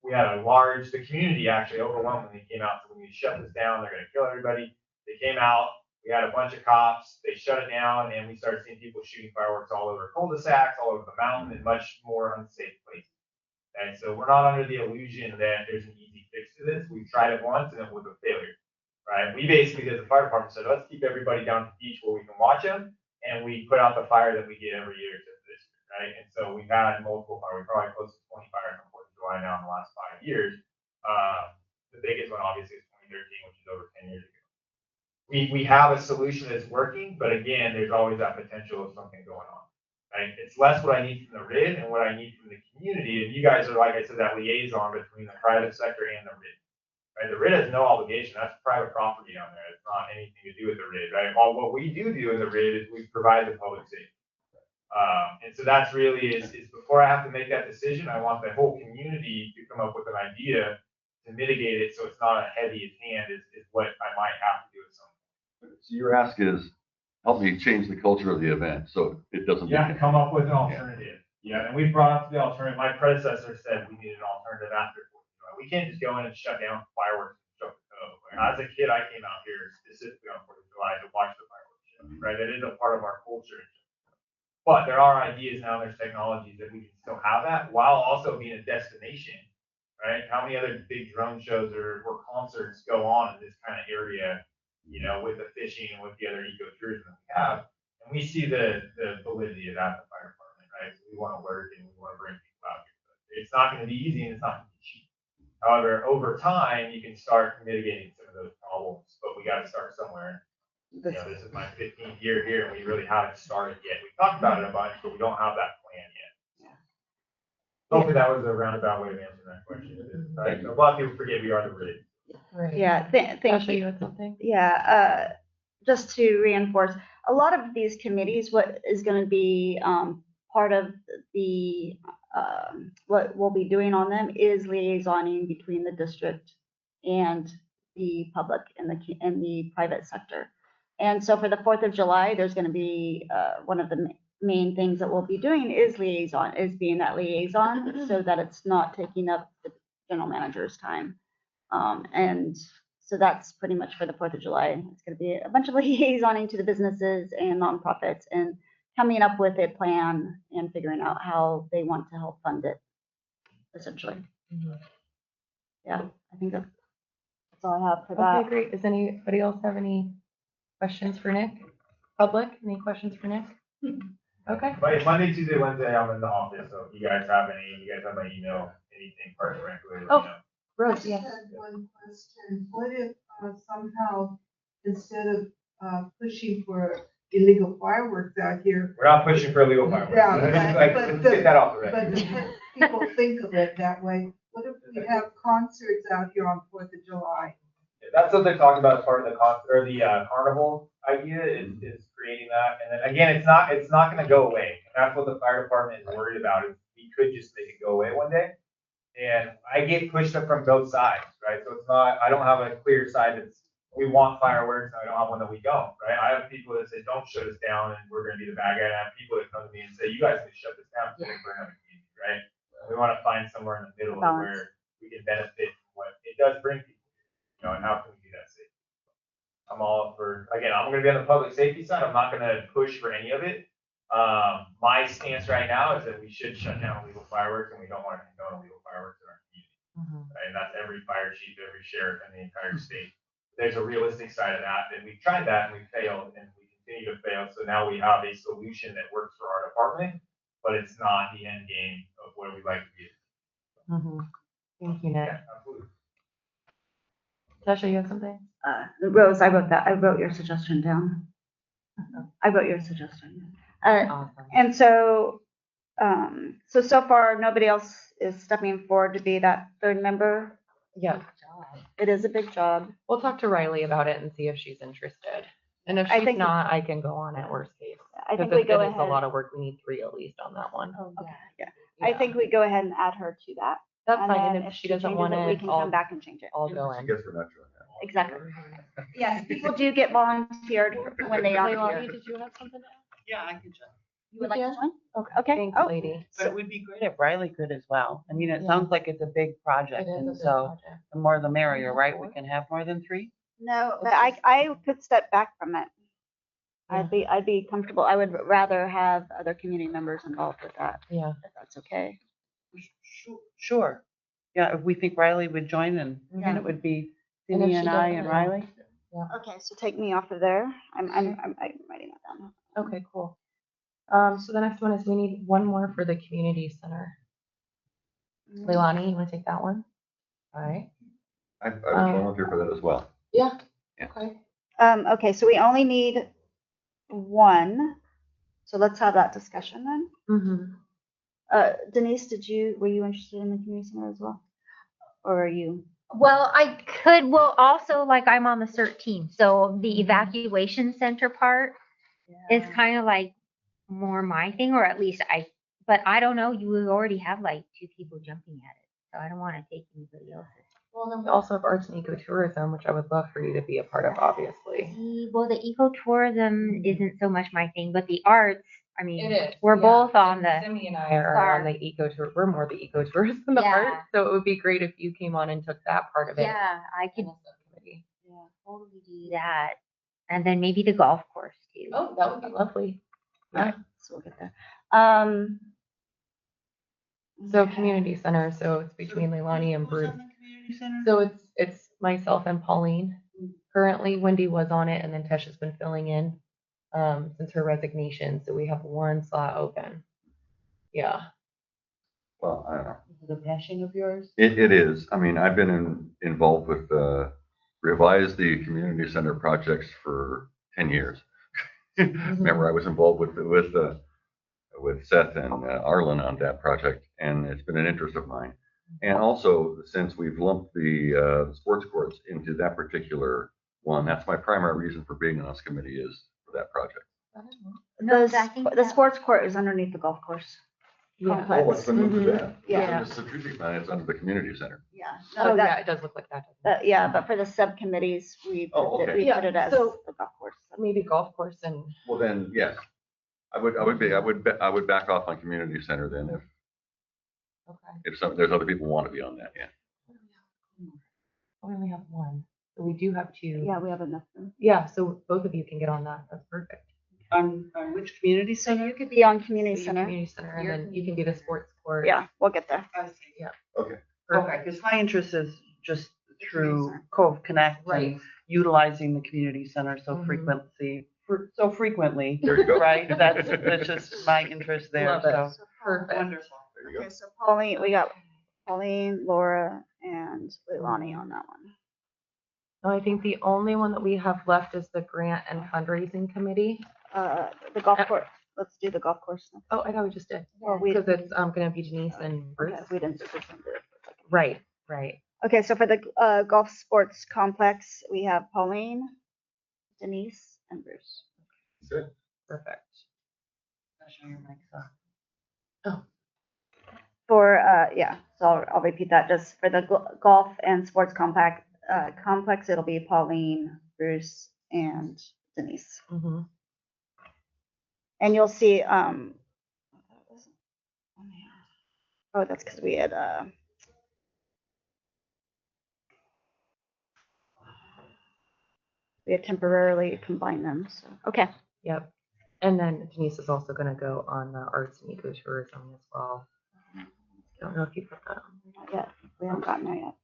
we had the community actually overwhelmingly came out. So when you shut this down, they're going to kill everybody. They came out. We had a bunch of cops. They shut it down, and we started seeing people shooting fireworks all over cul-de-sacs, all over the mountain, and much more unsafe places. And so we're not under the illusion that there's an easy fix to this. We've tried it once, and it was a failure, right? We basically, as a fire department, said, let's keep everybody down at the beach where we can watch them, and we put out the fire that we get every year to this year, right? And so we've had multiple fires. We're probably close to 20 fires on 4th of July now in the last 5 years. The biggest one, obviously, is 2013, which is over 10 years ago. We have a solution that's working, but again, there's always that potential of something going on, right? It's less what I need from the RID and what I need from the community. And you guys are, like I said, that liaison between the private sector and the RID, right? The RID has no obligation. That's private property down there. It's not anything to do with the RID, right? All what we do in the RID is we provide the public safety. And so that's really is before I have to make that decision, I want the whole community to come up with an idea to mitigate it so it's not a heavy hand is what I might have to do at some point. So your ask is, help me change the culture of the event so it doesn't. Yeah, come up with an alternative. Yeah, and we brought up the alternative. My predecessor said we needed an alternative after 4th of July. We can't just go in and shut down fireworks and shut the Cove. As a kid, I came out here specifically on 4th of July to watch the fireworks show, right? That is a part of our culture. But there are ideas now, there's technologies that we can still have that while also being a destination, right? How many other big drone shows or concerts go on in this kind of area, with the fishing and with the other ecotourism we have? And we see the validity of that in the fire department, right? So we want to work and we want to bring people out here. But it's not going to be easy and it's not going to be cheap. However, over time, you can start mitigating some of those problems, but we got to start somewhere. This is my 15th year here, and we really haven't started yet. We talked about it a bunch, but we don't have that plan yet. Hopefully that was a roundabout way of answering that question. Right? A lot of people forget we are the bridge. Right. Yeah, thank Tasha, you. you had something? Yeah, just to reinforce, a lot of these committees, what is going to be part of the, what we'll be doing on them is liaisoning between the district and the public and the private sector. And so for the 4th of July, there's going to be one of the main things that we'll be doing is being that liaison so that it's not taking up the general manager's time. And so that's pretty much for the 4th of July. It's going to be a bunch of liaisoning to the businesses and nonprofits and coming up with a plan and figuring out how they want to help fund it, essentially. Yeah, I think that's all I have for that. Okay, great. Does anybody else have any questions for Nick? Public, any questions for Nick? Okay. But Monday, Tuesday, Wednesday, I'm in the office, so if you guys have my email, anything Parks and Rec related, let me know. Rose, I yes. just had one question. What if somehow, instead of pushing for illegal fireworks out here, We're not pushing for illegal fireworks. Yeah, Like, but let's get that off the but record. people think of it that way, what if we have concerts out here on 4th of July? That's what they're talking about as part of the carnival idea is creating that. And then again, it's not gonna go away. That's what the fire department is worried about, is we could just make it go away one day. And I get pushed up from both sides, right? So it's not, I don't have a clear side that's, we want fireworks, and I don't have one that we don't, right? I have people that say, don't shut us down, and we're gonna be the bad guy. And I have people that come to me and say, you guys can shut this down, because we're having a community, right? We wanna find somewhere in the middle where we can benefit from what it does bring people, and how can we do that safely? I'm all for, again, I'm gonna be on the public safety side. I'm not gonna push for any of it. My stance right now is that we should shut down illegal fireworks, and we don't want to condone illegal fireworks in our community. Right? And that's every fire chief, every sheriff in the entire state. There's a realistic side of that, and we've tried that and we failed, and we continue to fail. So now we have a solution that works for our department, but it's not the end game of where we'd like to be. Thank you, Nick. Yeah, absolutely. Tasha, you have something? Rose, I wrote your suggestion down. I wrote your suggestion. Awesome. And so, so far, nobody else is stepping forward to be that third member. Yeah. It is a big job. We'll talk to Riley about it and see if she's interested. And if I she's think- not, I can go on at worst case. I think Because we go it's a lot ahead. of work. We need 3 at least on that one. Okay, yeah. I think we go ahead and add her to that. That's And fine. then And if she changes doesn't want we it, can come back and change it. I'll go I in. guess we're not sure. Exactly. Yes, people do get volunteered when they aren't Leilani, here. did you have something to add? Yeah, I can check. You would like to join? Okay. Okay. Thanks, Oh. lady. But it would be great if Riley could as well. I mean, it Yeah. sounds like it's a big project, It is a and big so project. the more the merrier, right? We can have more than 3? No, but I could step back from it. I'd be comfortable. I would rather have other community members involved with that, Yeah. if that's okay. Sure. Yeah, if we think Riley would join, and Yeah. it would be And if Cindy she and I doesn't, and Riley. Okay, so take me off of there. I'm writing that down. Okay, cool. So the next one is we need one more for the community center. Leilani, you want to take that one? All right. I would volunteer for that as well. Yeah. Yeah. Okay. Okay, so we only need one. So let's have that discussion then. Denise, were you interested in the community center as well? Or are you? Well, also, like, I'm on the CERT team, so the evacuation center part is kind of like more my thing, or at least but I don't know, you already have like 2 people jumping at it, so I don't want to take anybody else's. Well, then we also have arts and ecotourism, which I would love for you to be a part of, obviously. Well, the ecotourism isn't so much my thing, but the arts, I mean, It is. we're yeah. both on And the, Simi and I are on the ecotour. We're more the ecotourism the Yeah. part. So it would be great if you came on and took that part of it. yeah, I could in the subcommittee. totally do that. And then maybe the golf course too. Oh, that would be lovely. Yeah. So we'll get there. So community center. So it's between Leilani and Bruce. So it's myself and Pauline. Currently, Wendy was on it, and then Tesha's been filling in since her resignation. So we have one slot open. Yeah. Well, I don't know. Is it a passion of yours? It is. I mean, I've been involved with Revise the Community Center projects for 10 years. Remember, I was involved with with Seth and Arlen on that project, and it's been an interest of mine. And also, since we've lumped the sports courts into that particular one, that's my primary reason for being on this committee is for that project. The sports court is underneath the golf course. Yeah. Oh, it's been moved to that. Yeah. It's the strategic plan, it's under the community center. Yeah. Oh, No, yeah, it does look like that. yeah, but for the subcommittees, we Oh, okay. put it as So- the golf course. Maybe golf course and, Well, then, yes, I would back off on community center then okay. if there's other people who want to be on that, yeah. We only have one, so we do have two. Yeah, we have enough room. Yeah, so both of you can get on that. That's perfect. On which community So center? you could be on So community your center. Community center, and then you can be the sports court. Yeah, we'll get there. I see. Okay. Okay, because my interest is just through Cove Connect Right. and utilizing the community center so Mhm. so frequently, There you go. right? That's just my interest there, Love it. so. Perfect. Wonderful. There you go. Okay, so Pauline, we got Pauline, Laura, and Leilani on that one. No, I think the only one that we have left is the grant and fundraising committee. The golf course, let's do the golf course. next. Oh, I thought we just did. Or we, Because it's gonna be Denise and Bruce. okay, we didn't do this one. Right, right. Okay, so for the golf sports complex, we have Pauline, Denise, and Bruce. Good. Perfect. Show your mics off. For, yeah, so I'll repeat that, just for the golf and sports complex, it'll be Pauline, Bruce, and Denise. Mm-hmm. And you'll see, oh, that's because we had, temporarily combined them, so, okay. Yep. And then Denise is also gonna go on the arts and ecotourism as well. Don't know if you put that on. Not yet, we haven't gotten there yet.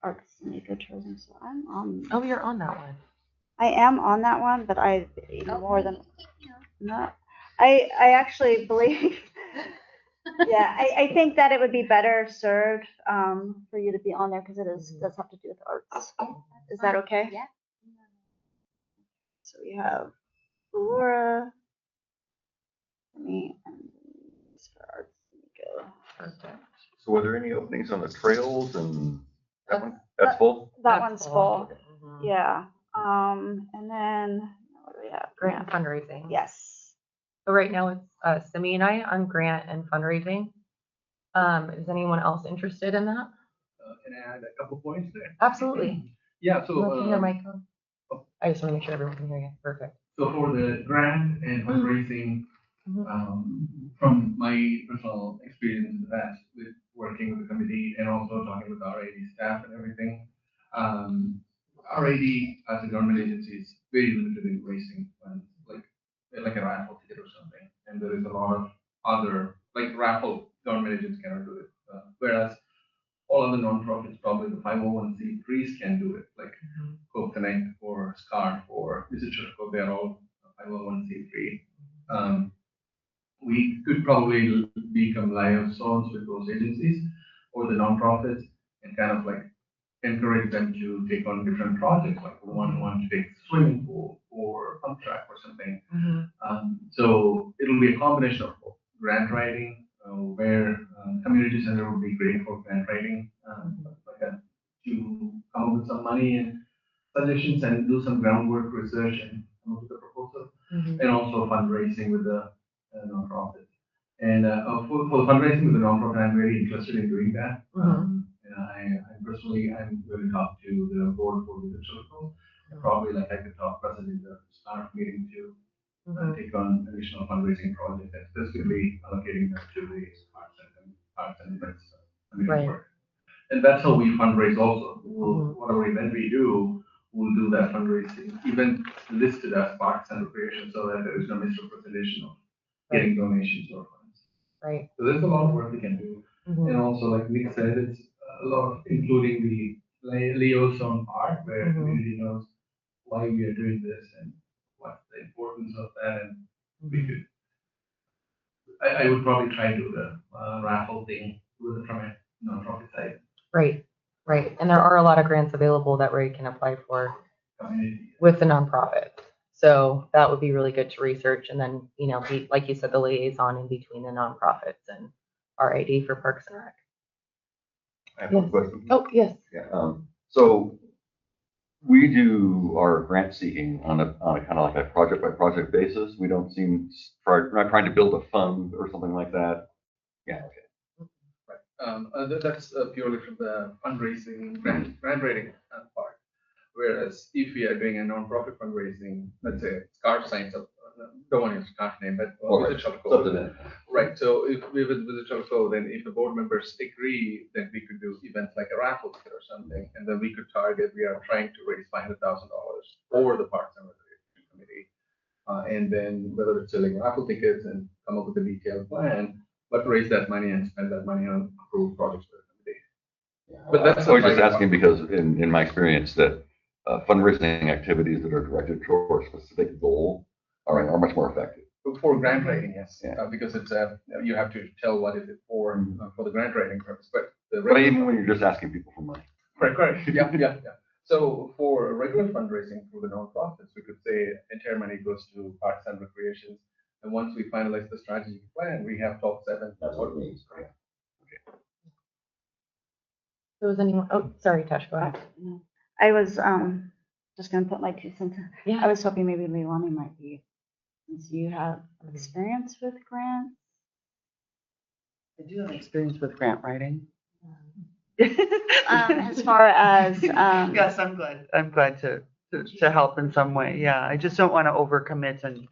Arts and ecotourism, so I'm on. Oh, you're on that one. I am on that one, but I more than not. I actually believe. Yeah, I think that it would be better served for you to be on there because it does have to do with arts. Is that okay? Yeah. So we have Laura, me, and Denise for arts. Go. Perfect. So were there any openings on the trails and that one? That's full? That one's full. Mhm. Yeah. And then what do we have? Grant and fundraising. Yes. So right now it's Simi and I on grant and fundraising. Is anyone else interested in that? Can I add a couple points there? Absolutely. Yeah, Can your so, mic on? I just want to make sure everyone can hear you. Perfect. so for the grant and fundraising, Mhm. from my personal experience in the past with working with the committee and also talking with our AD staff and everything, our AD as a government agency is very limited in raising funds, like a raffle ticket or something. And there is a lot of other, like raffle, government agents cannot do it. Whereas all other nonprofits, probably the 501c3s can do it, like Cove Connect or SCARF or Visit Church, they are all 501c3. We could probably become liaisons with those agencies or the nonprofits and kind of like encourage them to take on different projects, like one to take swimming pool or pump track or something. So it'll be a combination of both grant writing, where community center would be great for grant writing, to come up with some money and suggestions and do some groundwork research and come up with a proposal, and also fundraising with the nonprofit. And for fundraising with the nonprofit, I'm very interested in doing that. And I personally, I'm going to talk to the board for the circle. Probably like I could talk president the staff meeting to take on additional fundraising projects and specifically allocating them to the arts and events. Right. And that's how we fundraise also. Whatever event we do, we'll do that fundraising event listed as parks and recreation so that there is no misrepresentation of getting donations or funds. Right. So there's a lot of work we can do. And also, like Nick said, it's a lot of including the liaison part where the community knows why we are doing this and what's the importance of that. And we could, I would probably try to do the raffle thing from a nonprofit side. Right. Right. And there are a lot of grants available that Ray can apply for Community. with the nonprofit. So that would be really good to research and then, be, like you said, the liaison in between the nonprofits and RID for Parks and Rec. I have one Yes. question. Oh, yes. Yeah, so we do our grant seeking on a kind of like a project by project basis. We don't we're not trying to build a fund or something like that. Yeah, okay. That's purely from the fundraising, grant writing part. Whereas if we are doing a non-profit fundraising, let's say Scarf Signs up, don't want to use Scarf name, but Visit Shop Cove. Something that- Right, so if we visit Shop Cove, then if the board members agree, then we could do events like a raffle ticket or something, and then we could target, we are trying to raise $500,000 for the Parks and Recreation Committee. And then whether it's selling raffle tickets and come up with a detailed plan, but raise that money and spend that money on approved projects for the committee. But that's I was a just private asking because in my experience that fundraising activities that are directed toward a specific goal are much more effective. For grant writing, yes, Yeah. because it's you have to tell what is it for the grant writing purpose, but the But even when you're just asking people for money. correct, yeah. So for regular fundraising through the nonprofits, we could say entire money goes to Parks and Recreation, and once we finalize the strategic plan, we have top 7. That's what it means. Right? So is anyone, oh, sorry, Tash, go ahead. I was just gonna put my 2 cents in. Yeah. I was hoping maybe Leilani might be, since you have experience with grants. I do have experience with grant writing. As far as, Yes, I'm glad to help in some way. Yeah, I just don't want to overcommit and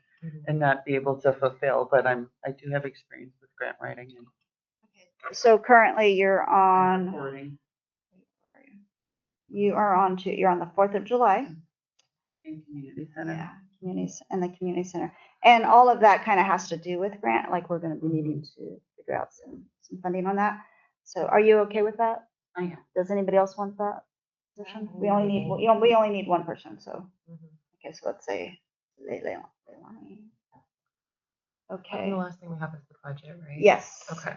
not be able to fulfill, but I do have experience with grant writing and so currently you're on, reporting you're on the 4th of July. in community center. Yeah, in the community center. And all of that kind of has to do with grant, like we're gonna be needing to figure out some funding on that. So are you okay with that? I am. Does anybody else want that position? We only need one person, so. Okay, so let's say Leilani. And Okay, the last thing we have is the budget, right? yes. Okay.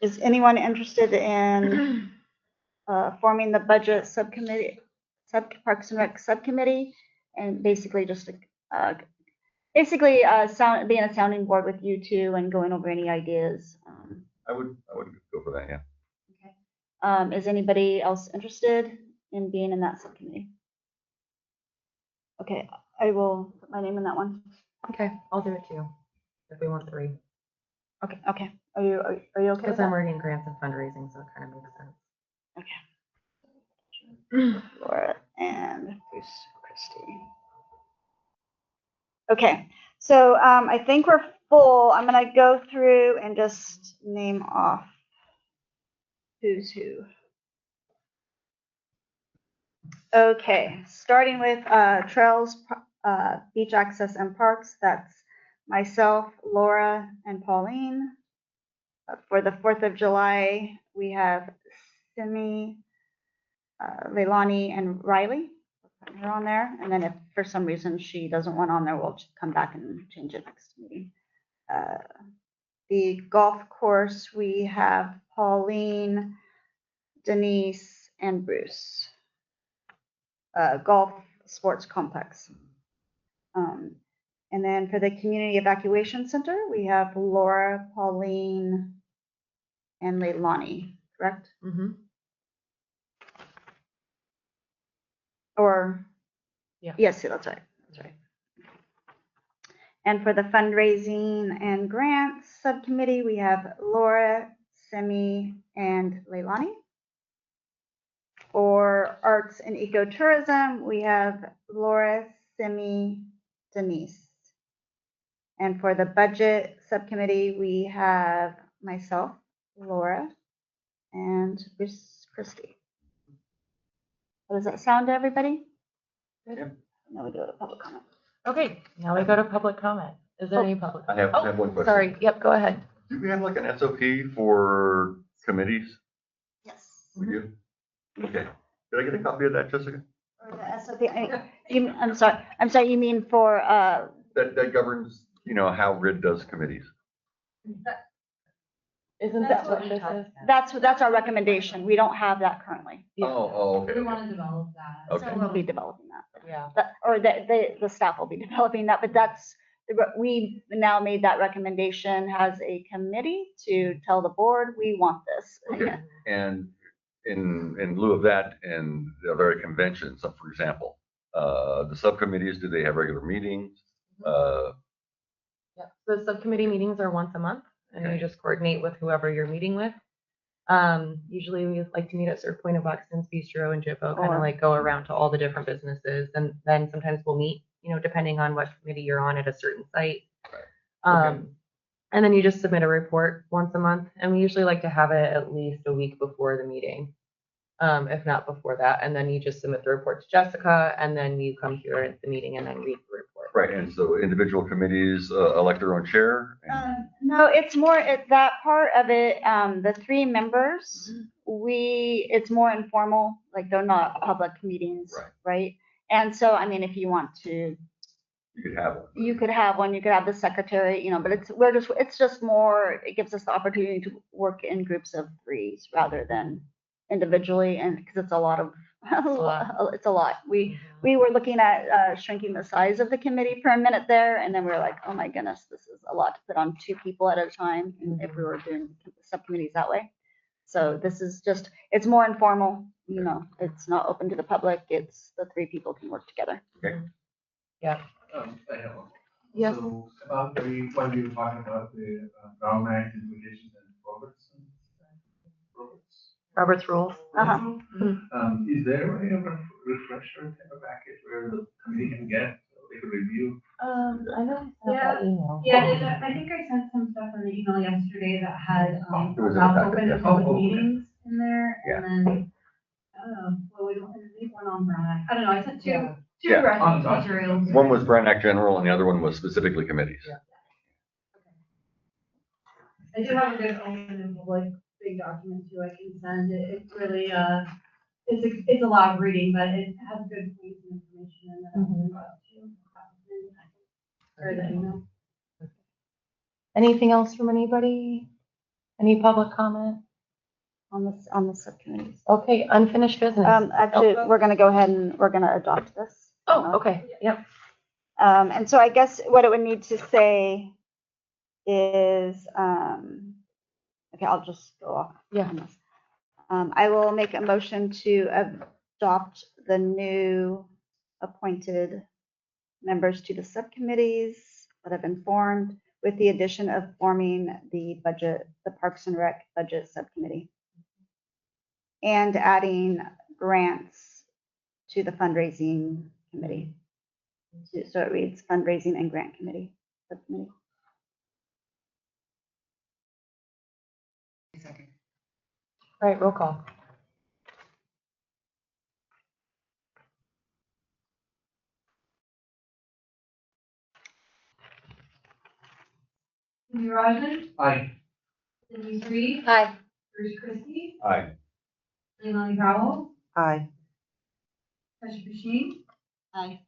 Is anyone interested in forming the budget subcommittee, Parks and Rec subcommittee? And basically just being a sounding board with you two and going over any ideas. I would go for that. Yeah. Okay. Is anybody else interested in being in that subcommittee? Okay, I will put my name in that one. Okay, I'll do it too, if we want 3. Okay. Are you okay with Because I'm that? already in grants and fundraising, so it kind of makes sense. Laura and Bruce Christie. Okay, so I think we're full. I'm gonna go through and just name off who's who. Okay, starting with trails, beach access and parks. That's myself, Laura, and Pauline. For the 4th of July, we have Simi, Leilani, and Riley. They're on there. And then if for some reason she doesn't want on there, we'll just come back and change it next meeting. The golf course, we have Pauline, Denise, and Bruce. Golf sports complex. And then for the community evacuation center, we have Laura, Pauline, and Leilani, correct? Mm-hmm. Or, Yeah. Yes, that's right. And for the fundraising and grants subcommittee, we have Laura, Simi, and Leilani. For arts and ecotourism, we have Laura, Simi, Denise. And for the budget subcommittee, we have myself, Laura, and Bruce Christie. How does that sound to everybody? Good. Now we go to public comment. Okay, now we go to public comment. Is there any public? I have one question. Sorry, yep, go ahead. Do we have like an SOP for committees? Yes. We do? Okay. Did I get a copy of that, Jessica? Or the SOP, I'm sorry, you mean for, That governs, how RID does committees. Isn't That's that what what this we is? That's our recommendation. We don't have that currently. Okay. We want to develop that. Okay. So we'll be developing that. Yeah. Or the staff will be developing that, but we now made that recommendation as a committee to tell the board, we want this. Okay. And in lieu of that, in the very convention, so for example, the subcommittees, do they have regular meetings? Yeah. The subcommittee meetings are once a month, and you Okay. just coordinate with whoever you're meeting with. Usually we like to meet at Surf Point of Buxton's Bistro and Jippo, kind Or- of like go around to all the different businesses, and then sometimes we'll meet, depending on what committee you're on at a certain site. Okay. And then you just submit a report once a month, and we usually like to have it at least a week before the meeting, if not before that. And then you just submit the report to Jessica, and then you come here at the meeting and then read the report. Right, and so individual committees elect their own chair? No, it's more, that part of it, the 3 members, it's more informal, like they're not public meetings, Right. right? And so, I mean, if you want to, You could have one. you could have one, you could have the secretary, but it's just more, it gives us the opportunity to work in groups of 3s rather than individually, and because it's a lot of, it's a lot. We were looking at shrinking the size of the committee for a minute there, and then we were like, oh my goodness, this is a lot to put on 2 people at a time, if we were doing subcommittees that way. So this is just, it's more informal, it's not open to the public, it's the 3 people can work together. Okay. Yeah. I have one. Yes. So about when we were talking about the Brown Act implications and Robert's rules. Uh-huh. Is there a refresher type of package where the committee can get, so they could review? I know. Yeah. Email. Yeah, I think I sent some stuff in the email yesterday that had, It was in the about packet, open yeah. to public Oh, okay. meetings in there, Yeah. and then, I don't know, well, we don't, I think one on Brown Act. I don't know, I sent two Yeah. Yeah. reference materials. One was Brand Act General and the other one was specifically committees. Yeah. I do have a good open and public big document too, I can send it, it's really, it's a lot of reading, but it has good points and information in it. I can brought up too. Or the email. Anything else from anybody? Any public comment? On the subcommittees. Okay, unfinished business. Actually, we're gonna go ahead and we're gonna adopt this. Oh, okay, yep. And so I guess what it would need to say is, okay, I'll just go off. Yeah. on this. I will make a motion to adopt the new appointed members to the subcommittees that have been formed, with the addition of forming the Parks and Rec budget subcommittee, and adding grants to the fundraising committee. So it reads fundraising and grant committee subcommittee. All right, roll call. Cindy Rajman, Aye. Denise Reed, Hi. Bruce Christie, Aye. Leilani Powell, Aye. Tasha Bashin, Aye.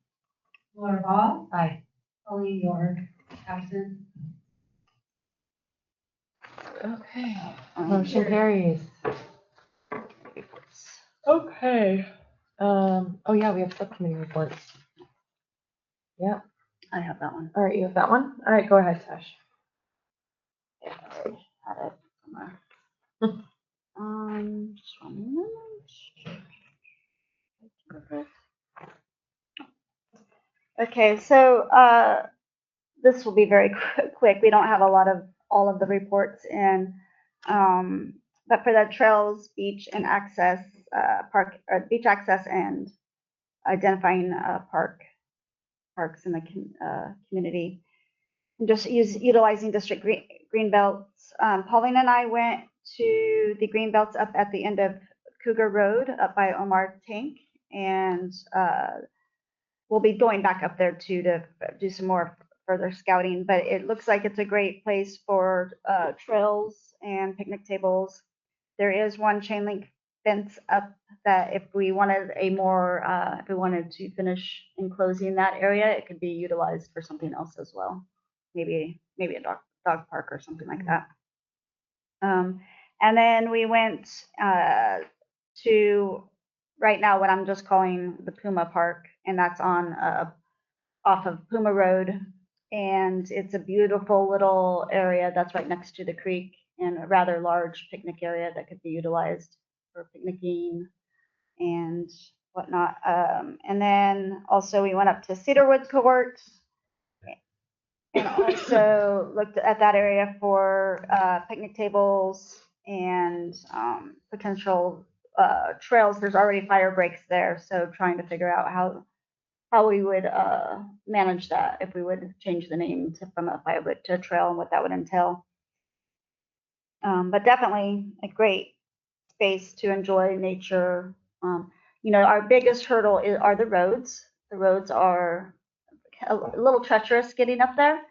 Laura Ball, Aye. Colleen York, absent. Okay, motion carries. Okay. Oh yeah, we have subcommittee reports. Yeah, I have that one. all right, you have that one? All right, go ahead, Tash. Yeah, I already had it somewhere. Just 1 minute. Okay, so this will be very quick. We don't have a lot of all of the reports in, but for the trails, beach and access, beach access and identifying parks in the community, and just utilizing district green belts. Pauline and I went to the green belts up at the end of Cougar Road up by Omar Tank, and we'll be going back up there too to do some more further scouting, but it looks like it's a great place for trails and picnic tables. There is one chain link fence up that if we wanted if we wanted to finish enclosing that area, it could be utilized for something else as well. Maybe a dog park or something like that. And then we went to right now what I'm just calling the Puma Park, and that's on off of Puma Road. And it's a beautiful little area that's right next to the creek and a rather large picnic area that could be utilized for picnicking and whatnot. And then also we went up to Cedarwood Court and also looked at that area for picnic tables and potential trails. There's already fire breaks there, so trying to figure out how we would manage that if we would change the name from a fire break to a trail and what that would entail. But definitely a great space to enjoy nature. Our biggest hurdle are the roads. The roads are a little treacherous getting up there,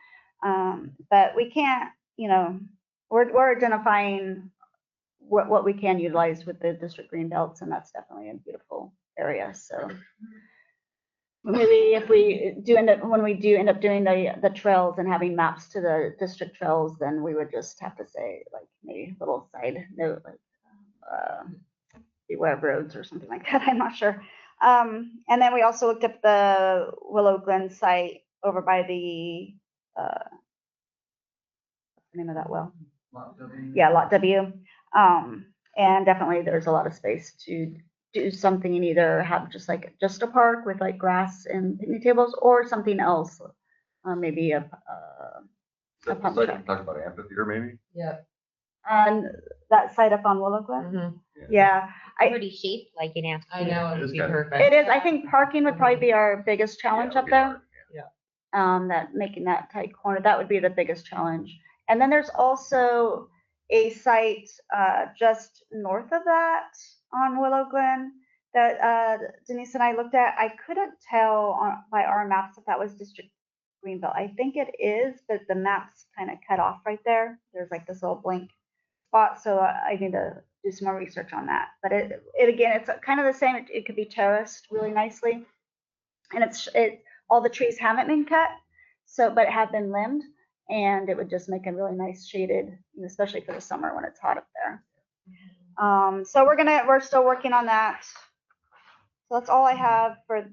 but we can't. We're identifying what we can utilize with the district green belts, and that's definitely a beautiful area. So maybe if we do end up doing the trails and having maps to the district trails, then we would just have to say like maybe a little side note like beware of roads or something like that. I'm not sure. And then we also looked up the Willow Glen site over by the what's the name of that well? Lot W. Yeah, Lot W. And definitely there's a lot of space to do something and either have just a park with like grass and picnic tables or something else, maybe a pump Like track. talk about an amphitheater maybe? Yep. And that site up on Willow Glen. Mm-hmm. Yeah, Already shaped like an I know, it would It's be got it. perfect. it is. I think parking would probably be our biggest challenge Yeah, up there. it'll be hard, That making that tight corner, that would be the biggest challenge. And then there's also a site just north of that on Willow Glen that Denise and I looked at. I couldn't tell by our maps if that was District Greenbelt. I think it is, but the maps kind of cut off right there. There's like this little blank spot, so I need to do some more research on that. But it again, it's kind of the same. It could be terraced really nicely, and all the trees haven't been cut, but have been limbed, and it would just make a really nice shaded, especially for the summer when it's hot up there. So we're still working on that. So that's all I have for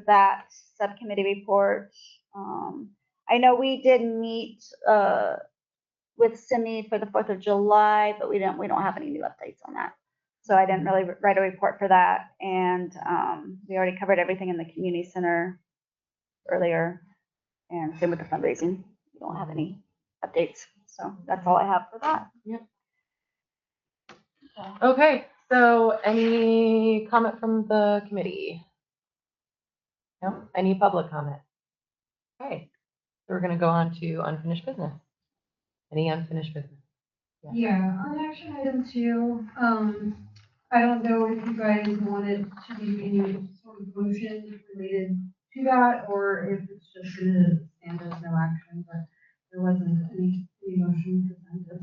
that subcommittee report. I know we did meet with Cindy for the 4th of July, but we don't have any new updates on that. So I didn't really write a report for that. And we already covered everything in the community center earlier, and same with the fundraising. We don't have any updates. So that's all I have for that. Yep. Okay, so any comment from the committee? No? Any public comment? Okay, so we're gonna go on to unfinished business. Any unfinished business? Yeah, on action item 2, I don't know if you guys wanted to do any sort of motion related to that, or if it's just gonna stand as no action, but there wasn't any motion presented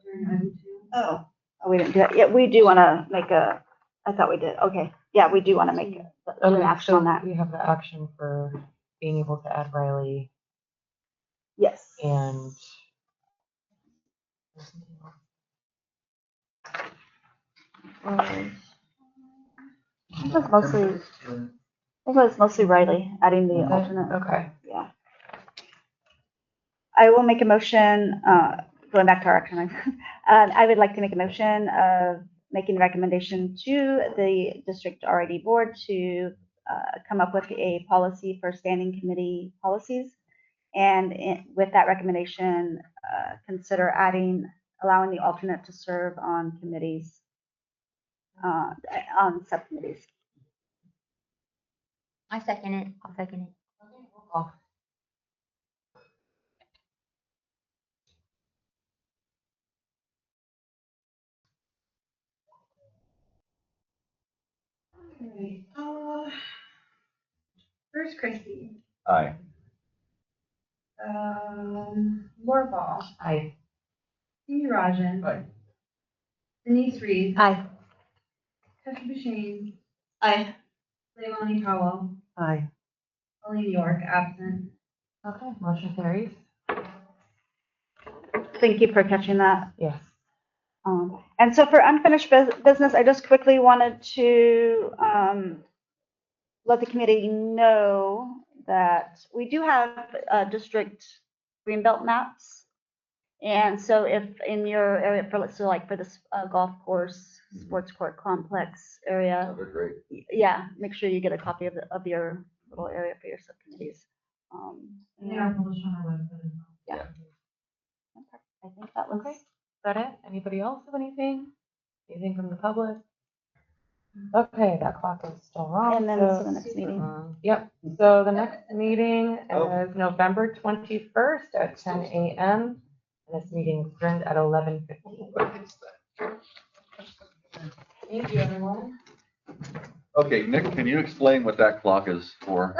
during item 2. Oh, we didn't do that. Yeah, we do want to make I thought we did. Okay. Yeah, we do want to make an action on that. We have the action for being able to add Riley Yes. and It was mostly Riley adding the alternate. Okay. Yeah. I will make a motion, going back to our action. I would like to make a motion of making a recommendation to the district RID board to come up with a policy for standing committee policies. And with that recommendation, consider allowing the alternate to serve on committees, on subcommittees. I second it. I'll second it. Okay, Alright, first Christie, Aye. Lorval, Aye. Stevie Rajan. Aye. Denise Reed. Aye. Tesha Bashane. Aye. Leilani Cowell. Aye. Colleen York, absent. Okay, motion carries. Thank you for catching that. Yes. And so for unfinished business, I just quickly wanted to let the committee know that we do have district greenbelt maps. And so if in your area, for let's say like for this golf course, sports court complex area, Oh, they're great. yeah, make sure you get a copy of your little area for your subcommittees. And they are published on our website as well. Yeah. I think that was Okay. Is that it? Anybody else have anything? Anything from the public? Okay, that clock is still wrong. And then so- the next meeting. Yep, so the next meeting Oh. is November 21st at 10 a.m. And this meeting is adjourned at 11:15. Thank you, everyone. Okay, Nick, can you explain what that clock is for?